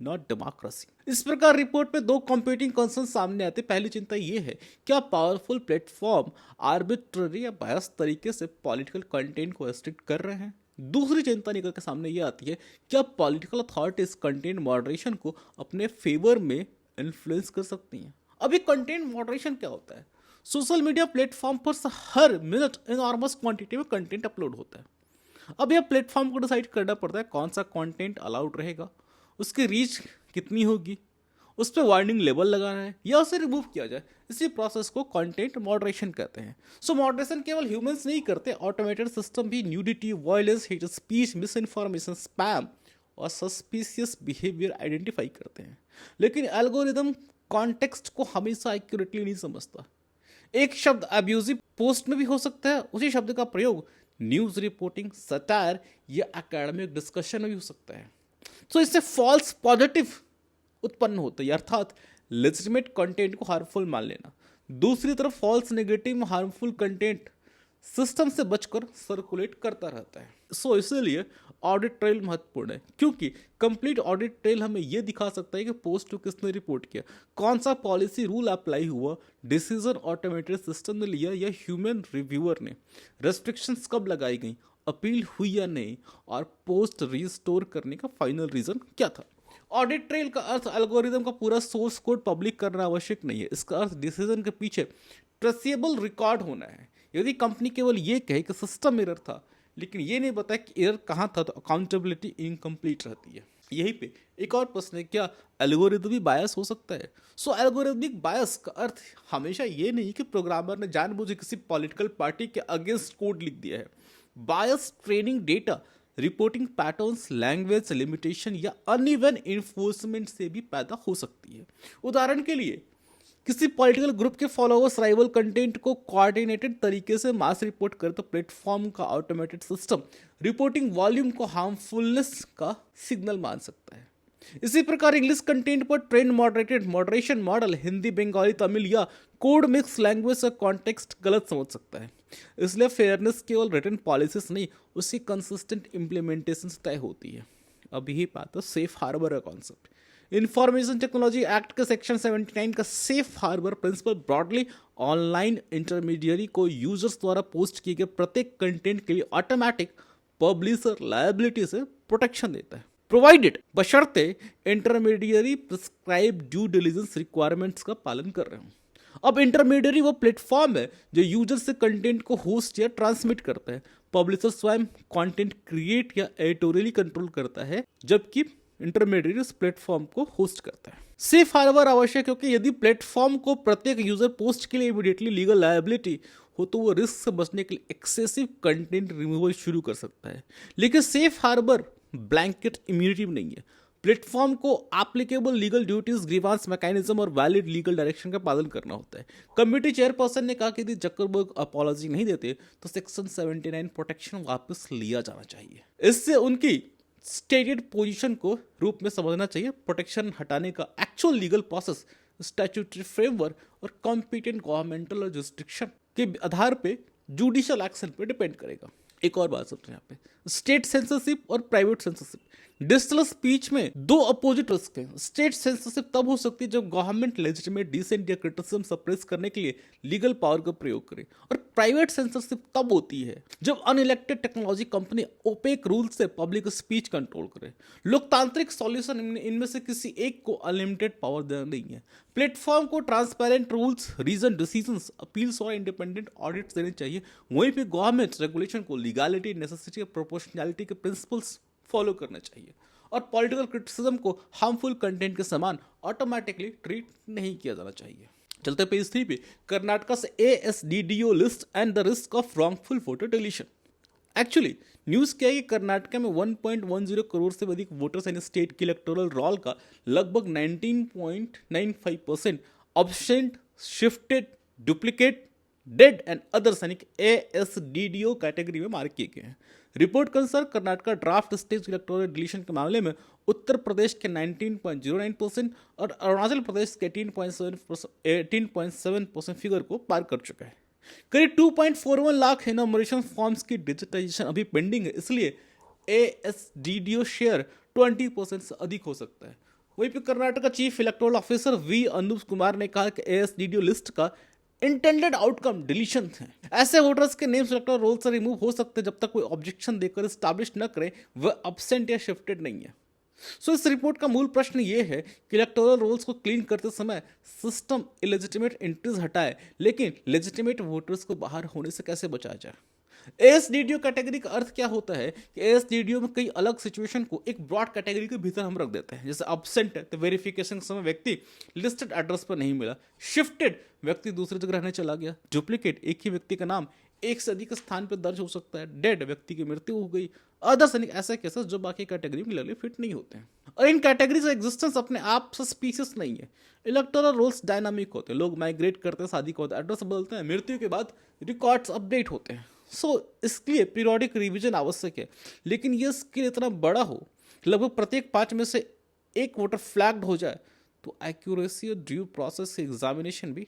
[SPEAKER 1] not democracy. इस प्रकार रिपोर्ट में 2 कॉम्पीटिंग कंसर्न सामने आते। पहली चिंता यह है क्या पावरफुल प्लेटफॉर्म आर्बिट्ररी या बायस तरीके से पॉलिटिकल कंटेंट को रेस्ट्रिक्ट कर रहे हैं। दूसरी चिंता निकल के सामने ये आती है, क्या पॉलिटिकल अथॉरिटीज कंटेंट मॉडरेशन को अपने फेवर में इन्फ्लुएंस कर सकती हैं? अब ये कंटेंट मॉडरेशन क्या होता है? सोशल मीडिया प्लेटफॉर्म पर हर मिनट इनॉर्मस क्वांटिटी में कंटेंट अपलोड होता है। अब यह प्लेटफॉर्म को डिसाइड करना पड़ता है कौन सा कंटेंट अलाउड रहेगा, उसकी रीच कितनी होगी, उस पर वार्निंग लेवल लगाना है या उसे रिमूव किया जाए। इसी प्रोसेस को कंटेंट मॉडरेशन कहते हैं। सो मॉडरेशन केवल ह्यूमंस नहीं करते, ऑटोमेटेड सिस्टम भी nudity, violence, hate speech, miss information, spam और सस्पिशियस बिहेवियर आइडेंटिफाई करते हैं। लेकिन एल्गोरिदम कॉन्टेक्स्ट को हमेशा एक्यूरेटली नहीं समझता। एक शब्द अब्यूजिव पोस्ट में भी हो सकता है, उसी शब्द का प्रयोग न्यूज रिपोर्टिंग, सटायर या एकेडमिक डिस्कशन में भी हो सकता है। तो इससे फॉल्स पॉजिटिव उत्पन्न होता है, अर्थात लेजिटिमेट कंटेंट को हार्मफुल मान लेना। दूसरी तरफ false negative harmful content system से बचकर सर्कुलेट करता रहता है। सो इसीलिए ऑडिट ट्रेल महत्वपूर्ण है, क्योंकि कंप्लीट ऑडिट ट्रेल हमें यह दिखा सकता है कि पोस्ट को किसने रिपोर्ट किया, कौन सा पॉलिसी रूल अप्लाई हुआ, डिसीजन ऑटोमेटेड सिस्टम ने लिया या ह्यूमन रिव्यूअर ने, रेस्ट्रिक्शंस कब लगाई गई, अपील हुई या नहीं, और पोस्ट रिस्टोर करने का फाइनल रीजन क्या था। ऑडिट ट्रेल का अर्थ एल्गोरिदम का पूरा सोर्स कोड पब्लिक करना आवश्यक नहीं है। इसका अर्थ डिसीजन के पीछे ट्रेसेबल रिकॉर्ड होना है। यदि कंपनी केवल ये कहे कि सिस्टम एरर था लेकिन ये नहीं बताया कि एरर कहाँ था, तो अकाउंटेबिलिटी इनकम्प्लीट रहती है। यहीं पे एक और प्रश्न है, क्या एल्गोरिदमिक बायस हो सकता है? सो एल्गोरिदमिक बायस का अर्थ हमेशा ये नहीं कि प्रोग्रामर ने जानबूझ किसी पॉलिटिकल पार्टी के अगेंस्ट कोड लिख दिया है। Bias training data, reporting patterns, language limitation या अनइवन इन्फोर्समेंट से भी पैदा हो सकती है। उदाहरण के लिए किसी पॉलिटिकल ग्रुप के फॉलोअर्स राइवल कंटेंट को कोऑर्डिनेटेड तरीके से मास रिपोर्ट करे तो प्लेटफॉर्म का ऑटोमेटेड सिस्टम रिपोर्टिंग वॉल्यूम को हार्मफुलनेस का सिग्नल मान सकता है। इसी प्रकार इंग्लिश कंटेंट पर trend moderated moderation model Hindi, Bengali, Tamil या कोड मिक्स लैंग्वेज का कॉन्टेक्स्ट गलत समझ सकता है। इसलिए फेयरनेस केवल रिटन पॉलिसीज नहीं, उसकी कंसिस्टेंट इम्प्लीमेंटेशन से तय होती है। अब यही बात है सेफ हार्बर का कॉन्सेप्ट। इंफॉर्मेशन टेक्नोलॉजी एक्ट के सेक्शन 79 का safe harbour principle broadly online intermediary को यूजर्स द्वारा पोस्ट किए गए प्रत्येक कंटेंट के लिए ऑटोमेटिक पब्लिशर लायबिलिटी से प्रोटेक्शन देता है, प्रोवाइडेड बशर्ते intermediary prescribe due diligence requirements का पालन कर रहे हो। अब इंटरमीडियरी वो प्लेटफॉर्म है जो यूजर से कंटेंट को होस्ट या ट्रांसमिट करता है। पब्लिशर स्वयं कंटेंट क्रिएट या एडिटोरियली कंट्रोल करता है, जबकि इंटरमीडियरी उस प्लेटफॉर्म को होस्ट करता है। सेफ हार्बर आवश्यक है क्योंकि यदि प्लेटफॉर्म को प्रत्येक यूजर पोस्ट के लिए इमीडिएटली लीगल लायबिलिटी हो तो वो रिस्क से बचने के लिए एक्सेसिव कंटेंट रिमूवल शुरू कर सकता है। लेकिन सेफ हार्बर ब्लैंकेट इम्यूनिटी नहीं है। प्लेटफॉर्म को applicable legal duties, grievance mechanism और वैलिड लीगल डायरेक्शन का पालन करना होता है। कमेटी चेयरपर्सन ने कहा कि यदि जकरबर्ग अपॉलॉजी नहीं देते तो सेक्शन 79 प्रोटेक्शन वापस लिया जाना चाहिए। इससे उनकी स्टेटेड पोजीशन को रूप में समझना चाहिए। प्रोटेक्शन हटाने का actual legal process statutory framework और कॉम्पिटेंट गवर्नमेंटल जस्टिक्शन के आधार पे जुडिशियल एक्शन पे डिपेंड करेगा। एक और बात समझें यहाँ पे, स्टेट सेंसरशिप और प्राइवेट सेंसरशिप। डिजिटल स्पीच में दो अपोजिट रिस्क हैं। स्टेट सेंसरशिप तब हो सकती है जब गवर्नमेंट लेजिटिमेट डिसेंट या क्रिटिसिज्म सप्रेस करने के लिए लीगल पावर का प्रयोग करे, और प्राइवेट सेंसरशिप तब होती है जब unelected technology company opaque rule से पब्लिक स्पीच कंट्रोल करे। लोकतांत्रिक सॉल्यूशन इनमें से किसी एक को अनलिमिटेड पावर देना नहीं है। प्लेटफॉर्म को transparent rules, reason decisions, appeals और इंडिपेंडेंट ऑडिट्स देने चाहिए। वहीं पे गवर्नमेंट रेगुलेशन को लीगैलिटी, नेसेसिटी और प्रोपोर्शनैलिटी के प्रिंसिपल्स फॉलो करना चाहिए, और पॉलिटिकल क्रिटिसिज्म को हार्मफुल कंटेंट के समान ऑटोमेटिकली ट्रीट नहीं किया जाना चाहिए। चलते पेज 3 पे, कर्नाटका से ASDDO list and the risk of wrongful voter deletion. Actually news क्या है कि कर्नाटका में 1.10 करोड़ से अधिक वोटर्स यानी स्टेट की इलेक्टोरल रोल का लगभग 19.95% absent, shifted, duplicate, dead and others यानी ASDDO कैटेगरी में मार्क किए गए हैं। रिपोर्ट के अनुसार Karnataka draft state electoral deletion के मामले में उत्तर प्रदेश के 19.09% और अरुणाचल प्रदेश के 18.7% फिगर को पार कर चुका है। करीब 2.41 लाख इनॉमिनेशन फॉर्म्स की डिजिटाइजेशन अभी पेंडिंग है, इसलिए ASDDO शेयर 20% से अधिक हो सकता है। वहीं पर कर्नाटक का chief electoral officer V. Anoop Kumar ने कहा कि ASDDO लिस्ट का इंटेंडेड आउटकम डिलीशन है। ऐसे वोटर्स के नेम्स इलेक्टोरल रोल से रिमूव हो सकते हैं जब तक कोई ऑब्जेक्शन देकर एस्टैब्लिश न करे वह अब्सेंट या शिफ्टेड नहीं है। सो इस रिपोर्ट का मूल प्रश्न ये है कि इलेक्टोरल रोल्स को क्लीन करते समय सिस्टम इलेजिटिमेट एंट्रीज हटाए लेकिन लेजिटिमेट वोटर्स को बाहर होने से कैसे बचाया जाए। एएसडीडीओ कैटेगरी का अर्थ क्या होता है कि एएसडीडीओ में कई अलग सिचुएशन को एक ब्रॉड कैटेगरी के भीतर हम रख देते हैं। जैसे अब्सेंट है तो वेरिफिकेशन के समय व्यक्ति लिस्टेड एड्रेस पर नहीं मिला, शिफ्टेड व्यक्ति दूसरी जगह रहने चला गया, डुप्लीकेट एक ही व्यक्ति का नाम एक से अधिक स्थान पर दर्ज हो सकता है, डेड व्यक्ति की मृत्यु हो गई, अदर्स ऐसे केसेस जो बाकी कैटेगरी में क्लियरली फिट नहीं होते हैं। और इन कैटेगरीज का एग्जिस्टेंस अपने आप से स्पीसीज नहीं है। इलेक्टोरल रोल्स डायनामिक होते हैं, लोग माइग्रेट करते हैं, शादी को होता है, एड्रेस बदलते हैं, मृत्यु के बाद रिकॉर्ड्स अपडेट होते हैं। सो इसके लिए पीरियोडिक रिवीजन आवश्यक है, लेकिन ये स्किल इतना बड़ा हो कि लगभग प्रत्येक 5 में से एक वोटर फ्लैग्ड हो जाए तो एक्यूरेसी और ड्यू प्रोसेस एग्जामिनेशन भी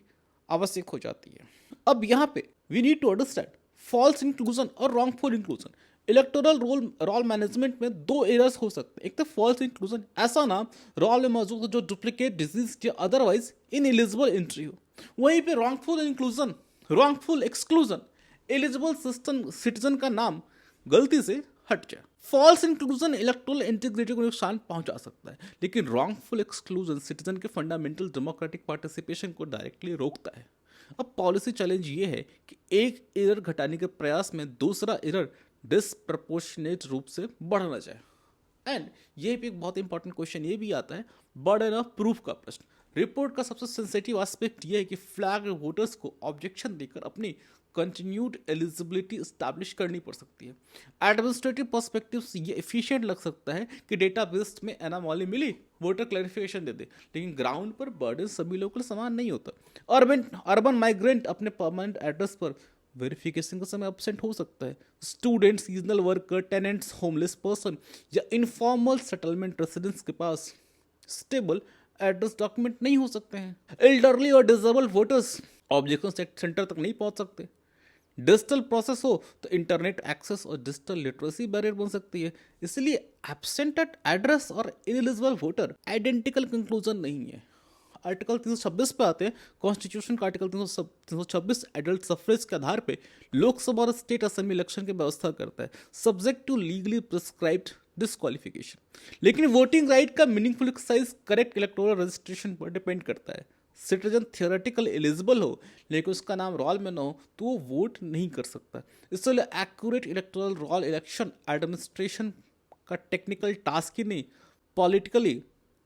[SPEAKER 1] आवश्यक हो जाती है। अब यहाँ पे we need to understand false inclusion और wrongful inclusion. Electoral roll management में 2 एरर्स हो सकते हैं। एक तो फॉल्स इंक्लूजन, ऐसा नाम रोल में मौजूद हो जो डुप्लीकेट, डिजीज या अदरवाइज इनएलिजिबल एंट्री हो। वहीं पे wrongful inclusion, wrongful exclusion, eligible citizen का नाम गलती से हट जाए। फॉल्स इंक्लूजन इलेक्टोरल इंटीग्रिटी को नुकसान पहुंचा सकता है, लेकिन रॉन्गफुल एक्सक्लूजन सिटीजन के फंडामेंटल डेमोक्रेटिक पार्टिसिपेशन को डायरेक्टली रोकता है। अब पॉलिसी चैलेंज ये है कि एक एरर घटाने के प्रयास में दूसरा एरर डिसप्रपोर्शनेट रूप से बढ़ न जाए। एंड ये भी एक बहुत इंपॉर्टेंट क्वेश्चन ये भी आता है, बर्डन ऑफ प्रूफ का प्रश्न। रिपोर्ट का सबसे सेंसिटिव एस्पेक्ट ये है कि फ्लैग वोटर्स को ऑब्जेक्शन देकर अपनी कंटिन्यूड एलिजिबिलिटी एस्टैब्लिश करनी पड़ सकती है। एडमिनिस्ट्रेटिव पर्सपेक्टिव से ये एफिशिएंट लग सकता है कि डेटाबेस में एनामॉली मिली, वोटर क्लैरिफिकेशन दे दे, लेकिन ग्राउंड पर बर्डन सभी लोगों के लिए समान नहीं होता। अर्बन माइग्रेंट अपने परमानेंट एड्रेस पर वेरिफिकेशन का समय एब्सेंट हो सकता है। Student, seasonal worker, tenants, homeless person या इनफॉर्मल सेटलमेंट रेसिडेंट्स के पास स्टेबल एड्रेस डॉक्यूमेंट नहीं हो सकते हैं। एल्डरली और डिसेबल्ड वोटर्स ऑब्जेक्शन सेंटर तक नहीं पहुंच सकते। डिजिटल प्रोसेस हो तो इंटरनेट एक्सेस और डिजिटल लिटरेसी बैरियर बन सकती है। इसलिए एब्सेंट एट एड्रेस और इनएलिजिबल वोटर आइडेंटिकल कंक्लूजन नहीं है। आर्टिकल 326 पे आते हैं। कॉन्स्टिट्यूशन का आर्टिकल 326 एडल्ट सफरेज के आधार पे लोकसभा और स्टेट असेंबली इलेक्शन की व्यवस्था करता है, subject to legally prescribed disqualification. लेकिन वोटिंग राइट का meaningful exercise correct electoral registration पर डिपेंड करता है। सिटीजन थियोरेटिकल एलिजिबल हो लेकिन उसका नाम रोल में ना हो तो वो वोट नहीं कर सकता। इसलिए accurate electoral roll election administration का टेक्निकल टास्क ही नहीं, पॉलिटिकली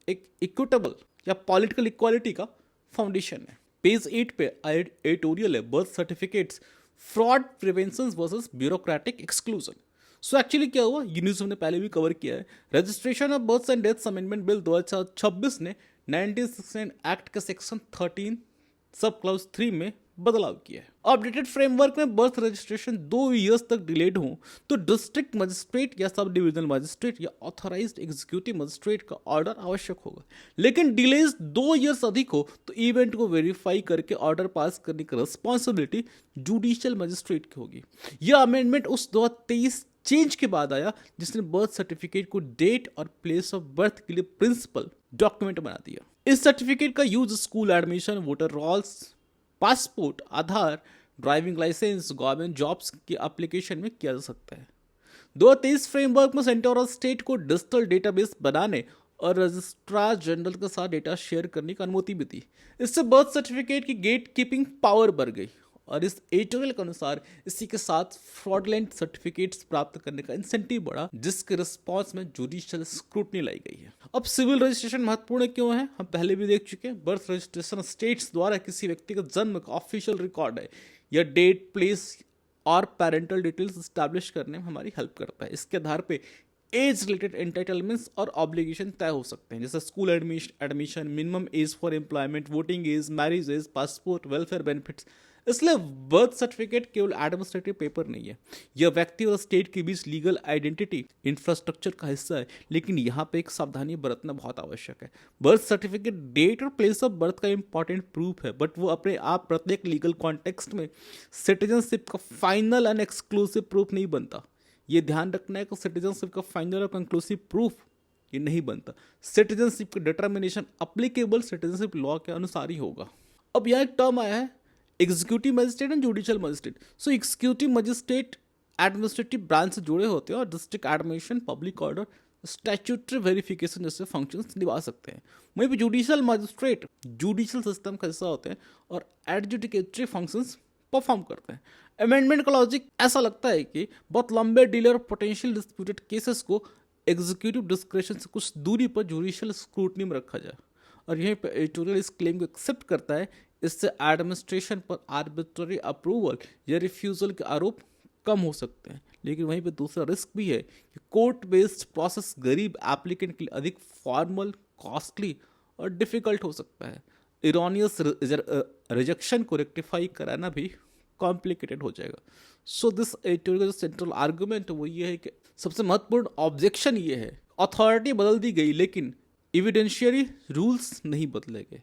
[SPEAKER 1] एक इक्विटेबल या पॉलिटिकल इक्वालिटी का फाउंडेशन है। पेज 8 पे एडिटोरियल है, birth certificates, fraud prevention versus bureaucratic exclusion. So actually क्या हुआ, ये न्यूज़ हमने पहले भी कवर किया है। Registration of birth and deaths amendment bill 2026 ने 1969 एक्ट के सेक्शन 13 सब क्लाउज 3 में बदलाव किया है। अपडेटेड फ्रेमवर्क में बर्थ रजिस्ट्रेशन 2 इयर्स तक डिलेड हो तो डिस्ट्रिक्ट मजिस्ट्रेट या सब डिविजनल मजिस्ट्रेट या ऑथराइज्ड एग्जीक्यूटिव मजिस्ट्रेट का ऑर्डर आवश्यक होगा। लेकिन डिलेज 2 इयर्स अधिक हो तो इवेंट को वेरीफाई करके ऑर्डर पास करने की रिस्पॉन्सिबिलिटी जुडिशियल मजिस्ट्रेट की होगी। यह अमेंडमेंट उस 2023 चेंज के बाद आया जिसने बर्थ सर्टिफिकेट को डेट और प्लेस ऑफ बर्थ के लिए प्रिंसिपल डॉक्यूमेंट बना दिया। इस सर्टिफिकेट का use school admission, voter rolls, passport, Aadhaar, driving licence, government jobs की एप्लीकेशन में किया जा सकता है। 2023 फ्रेमवर्क में सेंटर और स्टेट को डिजिटल डेटाबेस बनाने और रजिस्ट्रार जनरल के साथ डेटा शेयर करने की अनुमति भी दी। इससे बर्थ सर्टिफिकेट की गेट कीपिंग पावर बढ़ गई और इस एडिटोरियल के अनुसार इसी के साथ फ्रॉडलेंट सर्टिफिकेट्स प्राप्त करने का इंसेंटिव बढ़ा, जिसके रिस्पॉन्स में जुडिशियल स्क्रूटनी लाई गई है। अब सिविल रजिस्ट्रेशन महत्वपूर्ण क्यों है, हम पहले भी देख चुके हैं। बर्थ रजिस्ट्रेशन स्टेट्स द्वारा किसी व्यक्ति का जन्म का ऑफिशियल रिकॉर्ड है, यह डेट, प्लेस और पेरेंटल डिटेल्स स्टैब्लिश करने में हमारी हेल्प करता है। इसके आधार पे एज रिलेटेड एंटाइटलमेंट्स और ऑब्लिगेशन तय हो सकते हैं, जैसे school admission, minimum age for employment, voting age, marriage age, passport, welfare benefits. इसलिए बर्थ सर्टिफिकेट केवल एडमिनिस्ट्रेटिव पेपर नहीं है, यह व्यक्ति और स्टेट के बीच लीगल आइडेंटिटी इंफ्रास्ट्रक्चर का हिस्सा है। लेकिन यहाँ पे एक सावधानी बरतना बहुत आवश्यक है। बर्थ सर्टिफिकेट डेट और प्लेस ऑफ बर्थ का इंपॉर्टेंट प्रूफ है, बट वो अपने आप प्रत्येक लीगल कॉन्टेक्स्ट में सिटीजनशिप का फाइनल एंड एक्सक्लूसिव प्रूफ नहीं बनता। ये ध्यान रखना है कि सिटीजनशिप का फाइनल और कंक्लूसिव प्रूफ ये नहीं बनता। सिटीजनशिप का डिटर्मिनेशन अप्लीकेबल सिटीजनशिप लॉ के अनुसार ही होगा। अब यहाँ एक टर्म आया है executive magistrate and judicial magistrate. So executive magistrate administrative branch से जुड़े होते हैं और district administration, public order, statutory verification जैसे फंक्शंस निभा सकते हैं। वहीं पे जुडिशियल मजिस्ट्रेट जुडिशियल सिस्टम का हिस्सा होते हैं और एडजुडिकेटरी फंक्शंस परफॉर्म करते हैं। अमेंडमेंट का लॉजिक ऐसा लगता है कि बहुत लंबे डिले और पोटेंशियल डिस्प्यूटेड केसेस को एग्जीक्यूटिव डिस्क्रेशन से कुछ दूरी पर जुडिशियल स्क्रूटनी में रखा जाए, और यहीं पर एडिटोरियल इस क्लेम को एक्सेप्ट करता है। इससे एडमिनिस्ट्रेशन पर आर्बिट्ररी अप्रूवल या रिफ्यूजल के आरोप कम हो सकते हैं। लेकिन वहीं पे दूसरा रिस्क भी है कि कोर्ट बेस्ड प्रोसेस गरीब एप्लीकेंट के लिए अधिक फॉर्मल, कॉस्टली और डिफिकल्ट हो सकता है। इरोनियस रिजेक्शन को रेक्टिफाई कराना भी कॉम्प्लिकेटेड हो जाएगा। So this editorial central argument वो ये है कि सबसे महत्वपूर्ण ऑब्जेक्शन ये है, अथॉरिटी बदल दी गई लेकिन एविडेंशियरी रूल्स नहीं बदले गए।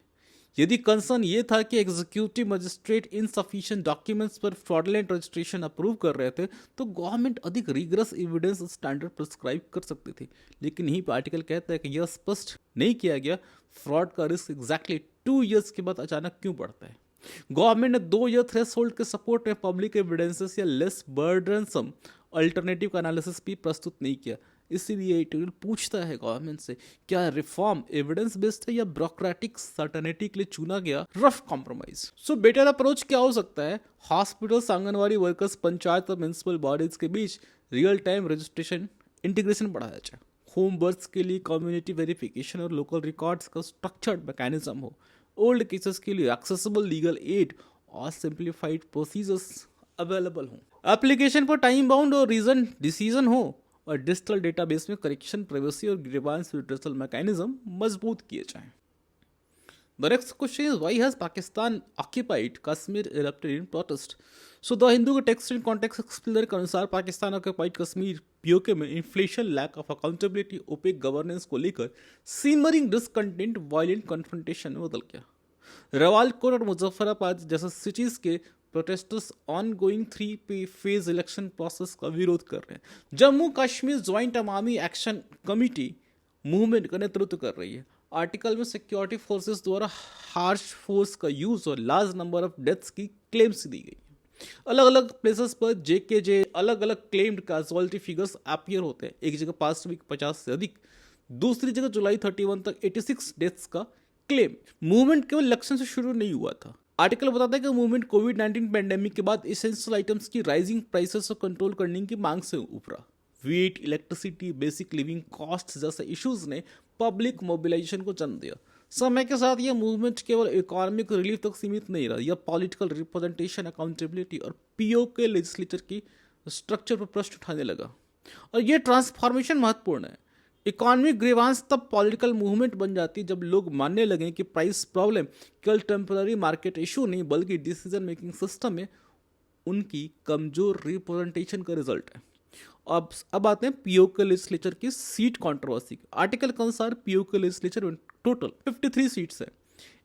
[SPEAKER 1] यदि कंसर्न ये था कि एग्जीक्यूटिव मजिस्ट्रेट इनसफिशिएंट डॉक्यूमेंट्स पर फ्रॉडलेंट रजिस्ट्रेशन अप्रूव कर रहे थे, तो गवर्नमेंट अधिक रिगरस एविडेंस स्टैंडर्ड प्रिस्क्राइब कर सकती थी। लेकिन यही पे आर्टिकल कहता है कि यह स्पष्ट नहीं किया गया फ्रॉड का रिस्क एग्जैक्टली 2 ईयर्स के बाद अचानक क्यों बढ़ता है। गवर्नमेंट ने 2 ईयर थ्रेशोल्ड के सपोर्ट में पब्लिक एविडेंसेस या लेस बर्डनसम अल्टरनेटिव का एनालिसिस भी प्रस्तुत नहीं किया। इसीलिए एडिटोरियल पूछता है गवर्नमेंट से, क्या रिफॉर्म एविडेंस बेस्ड है या ब्यूरोक्रेटिक सर्टेनिटी के लिए चुना गया rough compromise. So better approach क्या हो सकता है? हॉस्पिटल्स, आंगनवाड़ी वर्कर्स, पंचायत और म्युनिसिपल बॉडीज के बीच रियल टाइम रजिस्ट्रेशन इंटीग्रेशन बढ़ाया जाए। होम बर्थ्स के लिए कम्युनिटी वेरिफिकेशन और लोकल रिकॉर्ड्स का स्ट्रक्चर्ड मैकेनिज्म हो। ओल्ड केसेस के लिए एक्सेसिबल लीगल एड और सिंप्लीफाइड प्रोसीजर्स अवेलेबल हों। एप्लीकेशन पर टाइम बाउंड और रीजन डिसीजन हो और डिजिटल डेटाबेस में करेक्शन, प्राइवेसी और ग्रीवांस रिड्रेसल मैकेनिज्म मजबूत किए जाएं। The next question is, why has Pakistan occupied Kashmir erupted in protest? So the Hindu के टेक्स्ट एंड कॉन्टेक्स्ट एक्सप्लेनर के अनुसार पाकिस्तान ऑक्यूपाइड कश्मीर पीओके में inflation, lack of accountability, opaque governance को लेकर सिमरिंग डिसकंटेंट वायलेंट कन्फ्रंटेशन में बदल गया। रवालकोट और मुजफ्फराबाद जैसे सिटीज के protesters on going 3 phase election process का विरोध कर रहे हैं। जम्मू कश्मीर ज्वाइंट अवामी एक्शन कमेटी मूवमेंट का नेतृत्व कर रही है। आर्टिकल में सिक्योरिटी फोर्सेस द्वारा हार्श फोर्स का यूज और लार्ज नंबर ऑफ डेथ्स की क्लेम्स दी गई। अलग अलग प्लेसेस पर जेकेजे अलग अलग क्लेम्ड कैजुअलिटी फिगर्स अपीयर होते हैं। एक जगह पास्ट वीक 50 से अधिक, दूसरी जगह जुलाई 31 तक 86 डेथ्स का क्लेम। मूवमेंट केवल इलेक्शन से शुरू नहीं हुआ था। आर्टिकल बताता है कि मूवमेंट कोविड-19 पेंडेमिक के बाद एसेंशियल आइटम्स की राइजिंग प्राइसेस को कंट्रोल करने की मांग से उभरा। Wheat, electricity, basic living cost जैसे इश्यूज ने पब्लिक मोबिलाइजेशन को जन्म दिया। समय के साथ यह मूवमेंट केवल इकोनॉमिक रिलीफ तक सीमित नहीं रहा, यह पॉलिटिकल रिप्रेजेंटेशन, अकाउंटेबिलिटी और पीओ के लेजिस्लेचर की स्ट्रक्चर पर प्रश्न उठाने लगा। और यह ट्रांसफॉर्मेशन महत्वपूर्ण है। इकोनॉमिक ग्रीवांस तब पॉलिटिकल मूवमेंट बन जाती है जब लोग मानने लगे कि प्राइस प्रॉब्लम केवल टेम्पररी मार्केट इशू नहीं बल्कि डिसीजन मेकिंग सिस्टम में उनकी कमजोर रिप्रेजेंटेशन का रिजल्ट है। अब आते हैं पीओ के लेजिस्लेचर की सीट कंट्रोवर्सी। आर्टिकल के अनुसार पीओ के लेजिस्लेचर में टोटल 53 सीट्स हैं।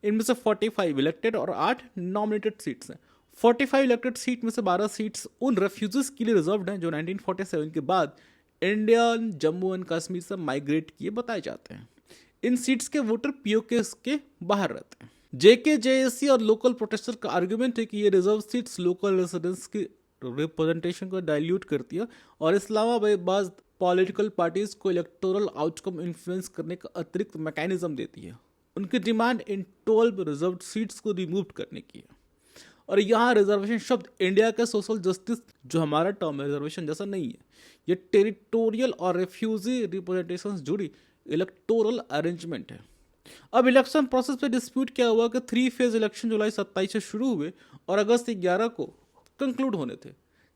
[SPEAKER 1] इनमें से 45 इलेक्टेड और 8 नॉमिनेटेड सीट्स हैं। 45 इलेक्टेड सीट में से 12 सीट्स उन रेफ्यूजीज के लिए रिजर्व्ड हैं जो 1947 के बाद इंडिया, जम्मू एंड कश्मीर से माइग्रेट किए बताए जाते हैं। इन सीट्स के वोटर पीओके के बाहर रहते हैं। जेकेजेएसी और लोकल प्रोटेस्टर का आर्गुमेंट है कि ये रिजर्व सीट्स लोकल रेजिडेंट्स की रिप्रेजेंटेशन को डाइल्यूट करती है और इस्लामाबाद पॉलिटिकल पार्टीज को इलेक्टोरल आउटकम इन्फ्लुएंस करने का अतिरिक्त मैकेनिज्म देती है। उनकी डिमांड इन 12 रिजर्व सीट्स को रिमूव करने की है। और यहाँ रिजर्वेशन शब्द इंडिया का सोशल जस्टिस जो हमारा टर्म है रिजर्वेशन जैसा नहीं है। ये टेरिटोरियल और रेफ्यूजी रिप्रेजेंटेशन जुड़ी इलेक्टोरल अरेंजमेंट है। अब इलेक्शन प्रोसेस पे डिस्प्यूट क्या हुआ कि 3 फेज इलेक्शन जुलाई 27 से शुरू हुए और अगस्त 11 को कंक्लूड होने थे।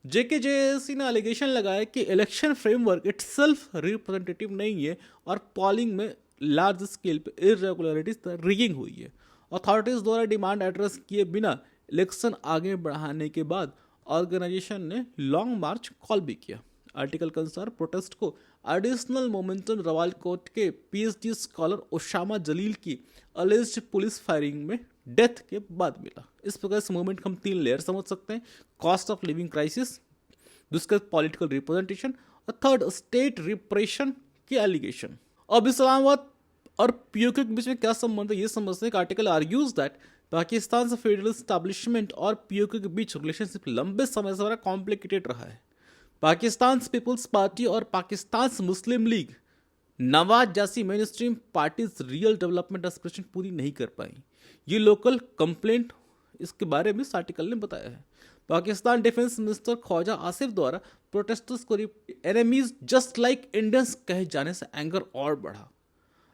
[SPEAKER 1] जेकेजेएसी ने एलिगेशन लगाया कि इलेक्शन फ्रेमवर्क इटसेल्फ रिप्रेजेंटेटिव नहीं है और पॉलिंग में लार्ज स्केल पे इरेगुलरिटीज रिगिंग हुई है। अथॉरिटीज द्वारा डिमांड एड्रेस किए बिना इलेक्शन आगे बढ़ाने के बाद ऑर्गेनाइजेशन ने लॉन्ग मार्च कॉल भी किया। आर्टिकल के अनुसार प्रोटेस्ट को एडिशनल मोमेंटम रवालकोट के पीएचडी स्कॉलर ओसामा जलील की अलेज्ड पुलिस फायरिंग में डेथ के बाद मिला। इस प्रकार इस मूवमेंट को हम 3 लेयर समझ सकते हैं। कॉस्ट ऑफ लिविंग क्राइसिस, दूसरा पॉलिटिकल रिप्रेजेंटेशन और थर्ड स्टेट रिप्रेशन के एलिगेशन। अब इस्लामाबाद और पीओके के बीच में क्या संबंध है ये समझते हैं। आर्टिकल आर्ग्यूज दैट पाकिस्तान से फेडरल स्टैब्लिशमेंट और पीओके के बीच रिलेशनशिप लंबे समय से बड़ा कॉम्प्लिकेटेड रहा है। पाकिस्तान पीपल्स पार्टी और पाकिस्तान मुस्लिम लीग नवाज जैसी main stream parties real development aspiration पूरी नहीं कर पाई। ये लोकल कंप्लेंट इसके बारे में इस आर्टिकल ने बताया है। पाकिस्तान डिफेंस मिनिस्टर ख्वाजा आसिफ द्वारा प्रोटेस्टर्स को एनिमीज जस्ट लाइक इंडियंस कहे जाने से एंगर और बढ़ा।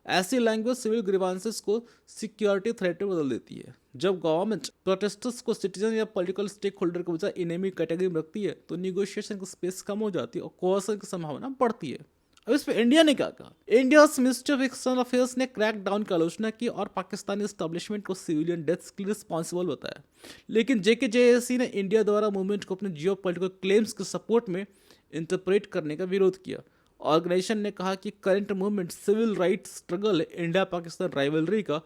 [SPEAKER 1] ऐसी लैंग्वेज सिविल ग्रीवांसेस को सिक्योरिटी थ्रेट में बदल देती है। जब गवर्नमेंट प्रोटेस्टर्स को सिटीजन या पॉलिटिकल स्टेक होल्डर के बजाय एनिमी कैटेगरी में रखती है तो निगोशिएशन की स्पेस कम हो जाती है और कोऑर्सन की संभावना बढ़ती है। अब इस पर इंडिया ने क्या कहा? India ministry of external affairs ने क्रैक डाउन की आलोचना की और पाकिस्तानी एस्टेब्लिशमेंट को सिविलियन डेथ्स के लिए रिस्पॉन्सिबल बताया। लेकिन जेकेजेएसी ने इंडिया द्वारा मूवमेंट को अपने जियो पॉलिटिकल क्लेम्स के सपोर्ट में इंटरप्रेट करने का विरोध किया। ऑर्गेनाइजेशन ने कहा कि current movement civil rights struggle India Pakistan rivalry का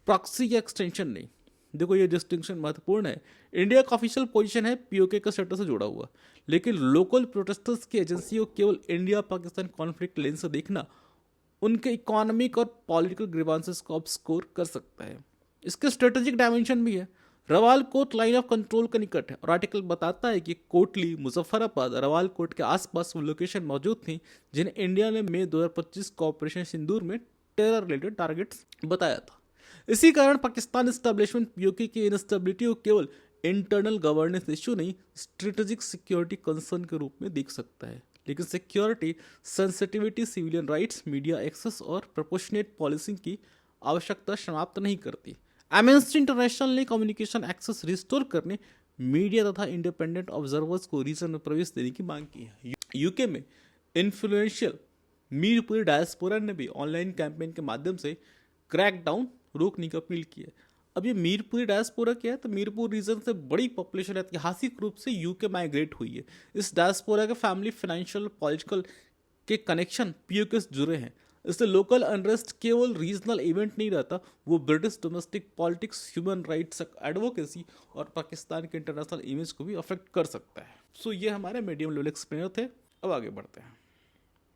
[SPEAKER 1] प्रॉक्सी या एक्सटेंशन नहीं। देखो ये डिस्टिंक्शन महत्वपूर्ण है। इंडिया का ऑफिशियल पोजीशन है पीओके का स्टेटस से जुड़ा हुआ, लेकिन लोकल प्रोटेस्टर्स की एजेंसी को केवल इंडिया पाकिस्तान कॉन्फ्लिक्ट लेंस से देखना उनके इकोनॉमिक और पॉलिटिकल ग्रीवांसेस को ऑब्स्कोर कर सकता है। इसके स्ट्रेटेजिक डायमेंशन भी है। रवालकोट लाइन ऑफ कंट्रोल के निकट है और आर्टिकल बताता है कि कोटली, मुजफ्फराबाद, रवालकोट के आसपास वो लोकेशन मौजूद थी जिन्हें इंडिया ने मई 2025 को ऑपरेशन सिंदूर में टेरर रिलेटेड टारगेट्स बताया था। इसी कारण पाकिस्तान एस्टेब्लिशमेंट पीओके की इंस्टेबिलिटी को केवल इंटरनल गवर्नेंस इशू नहीं, स्ट्रेटेजिक सिक्योरिटी कंसर्न के रूप में देख सकता है। लेकिन security sensitivity civilian rights, media access और प्रोपोर्शनेट पॉलिसिंग की आवश्यकता समाप्त नहीं करती। एमनेस्टी इंटरनेशनल ने कम्युनिकेशन एक्सेस रिस्टोर करने, मीडिया तथा इंडिपेंडेंट ऑब्जर्वर्स को रीजन में प्रवेश देने की मांग की है। यूके में इन्फ्लुएंशियल मीरपुरी डायस्पोरा ने भी ऑनलाइन कैंपेन के माध्यम से क्रैकडाउन रोकने की अपील की है। अब ये मीरपुरी डायस्पोरा क्या है? तो मीरपुर रीजन से बड़ी पॉपुलेशन ऐतिहासिक रूप से यूके माइग्रेट हुई है। इस डायस्पोरा के फैमिली, फाइनेंशियल, पॉलिटिकल के कनेक्शन पीओके से जुड़े हैं। इससे लोकल अनरेस्ट केवल रीजनल इवेंट नहीं रहता, वो British domestic politics, human rights advocacy और पाकिस्तान के इंटरनेशनल इमेज को भी अफेक्ट कर सकता है। सो ये हमारे मीडियम लेवल एक्सप्लेनर थे। अब आगे बढ़ते हैं।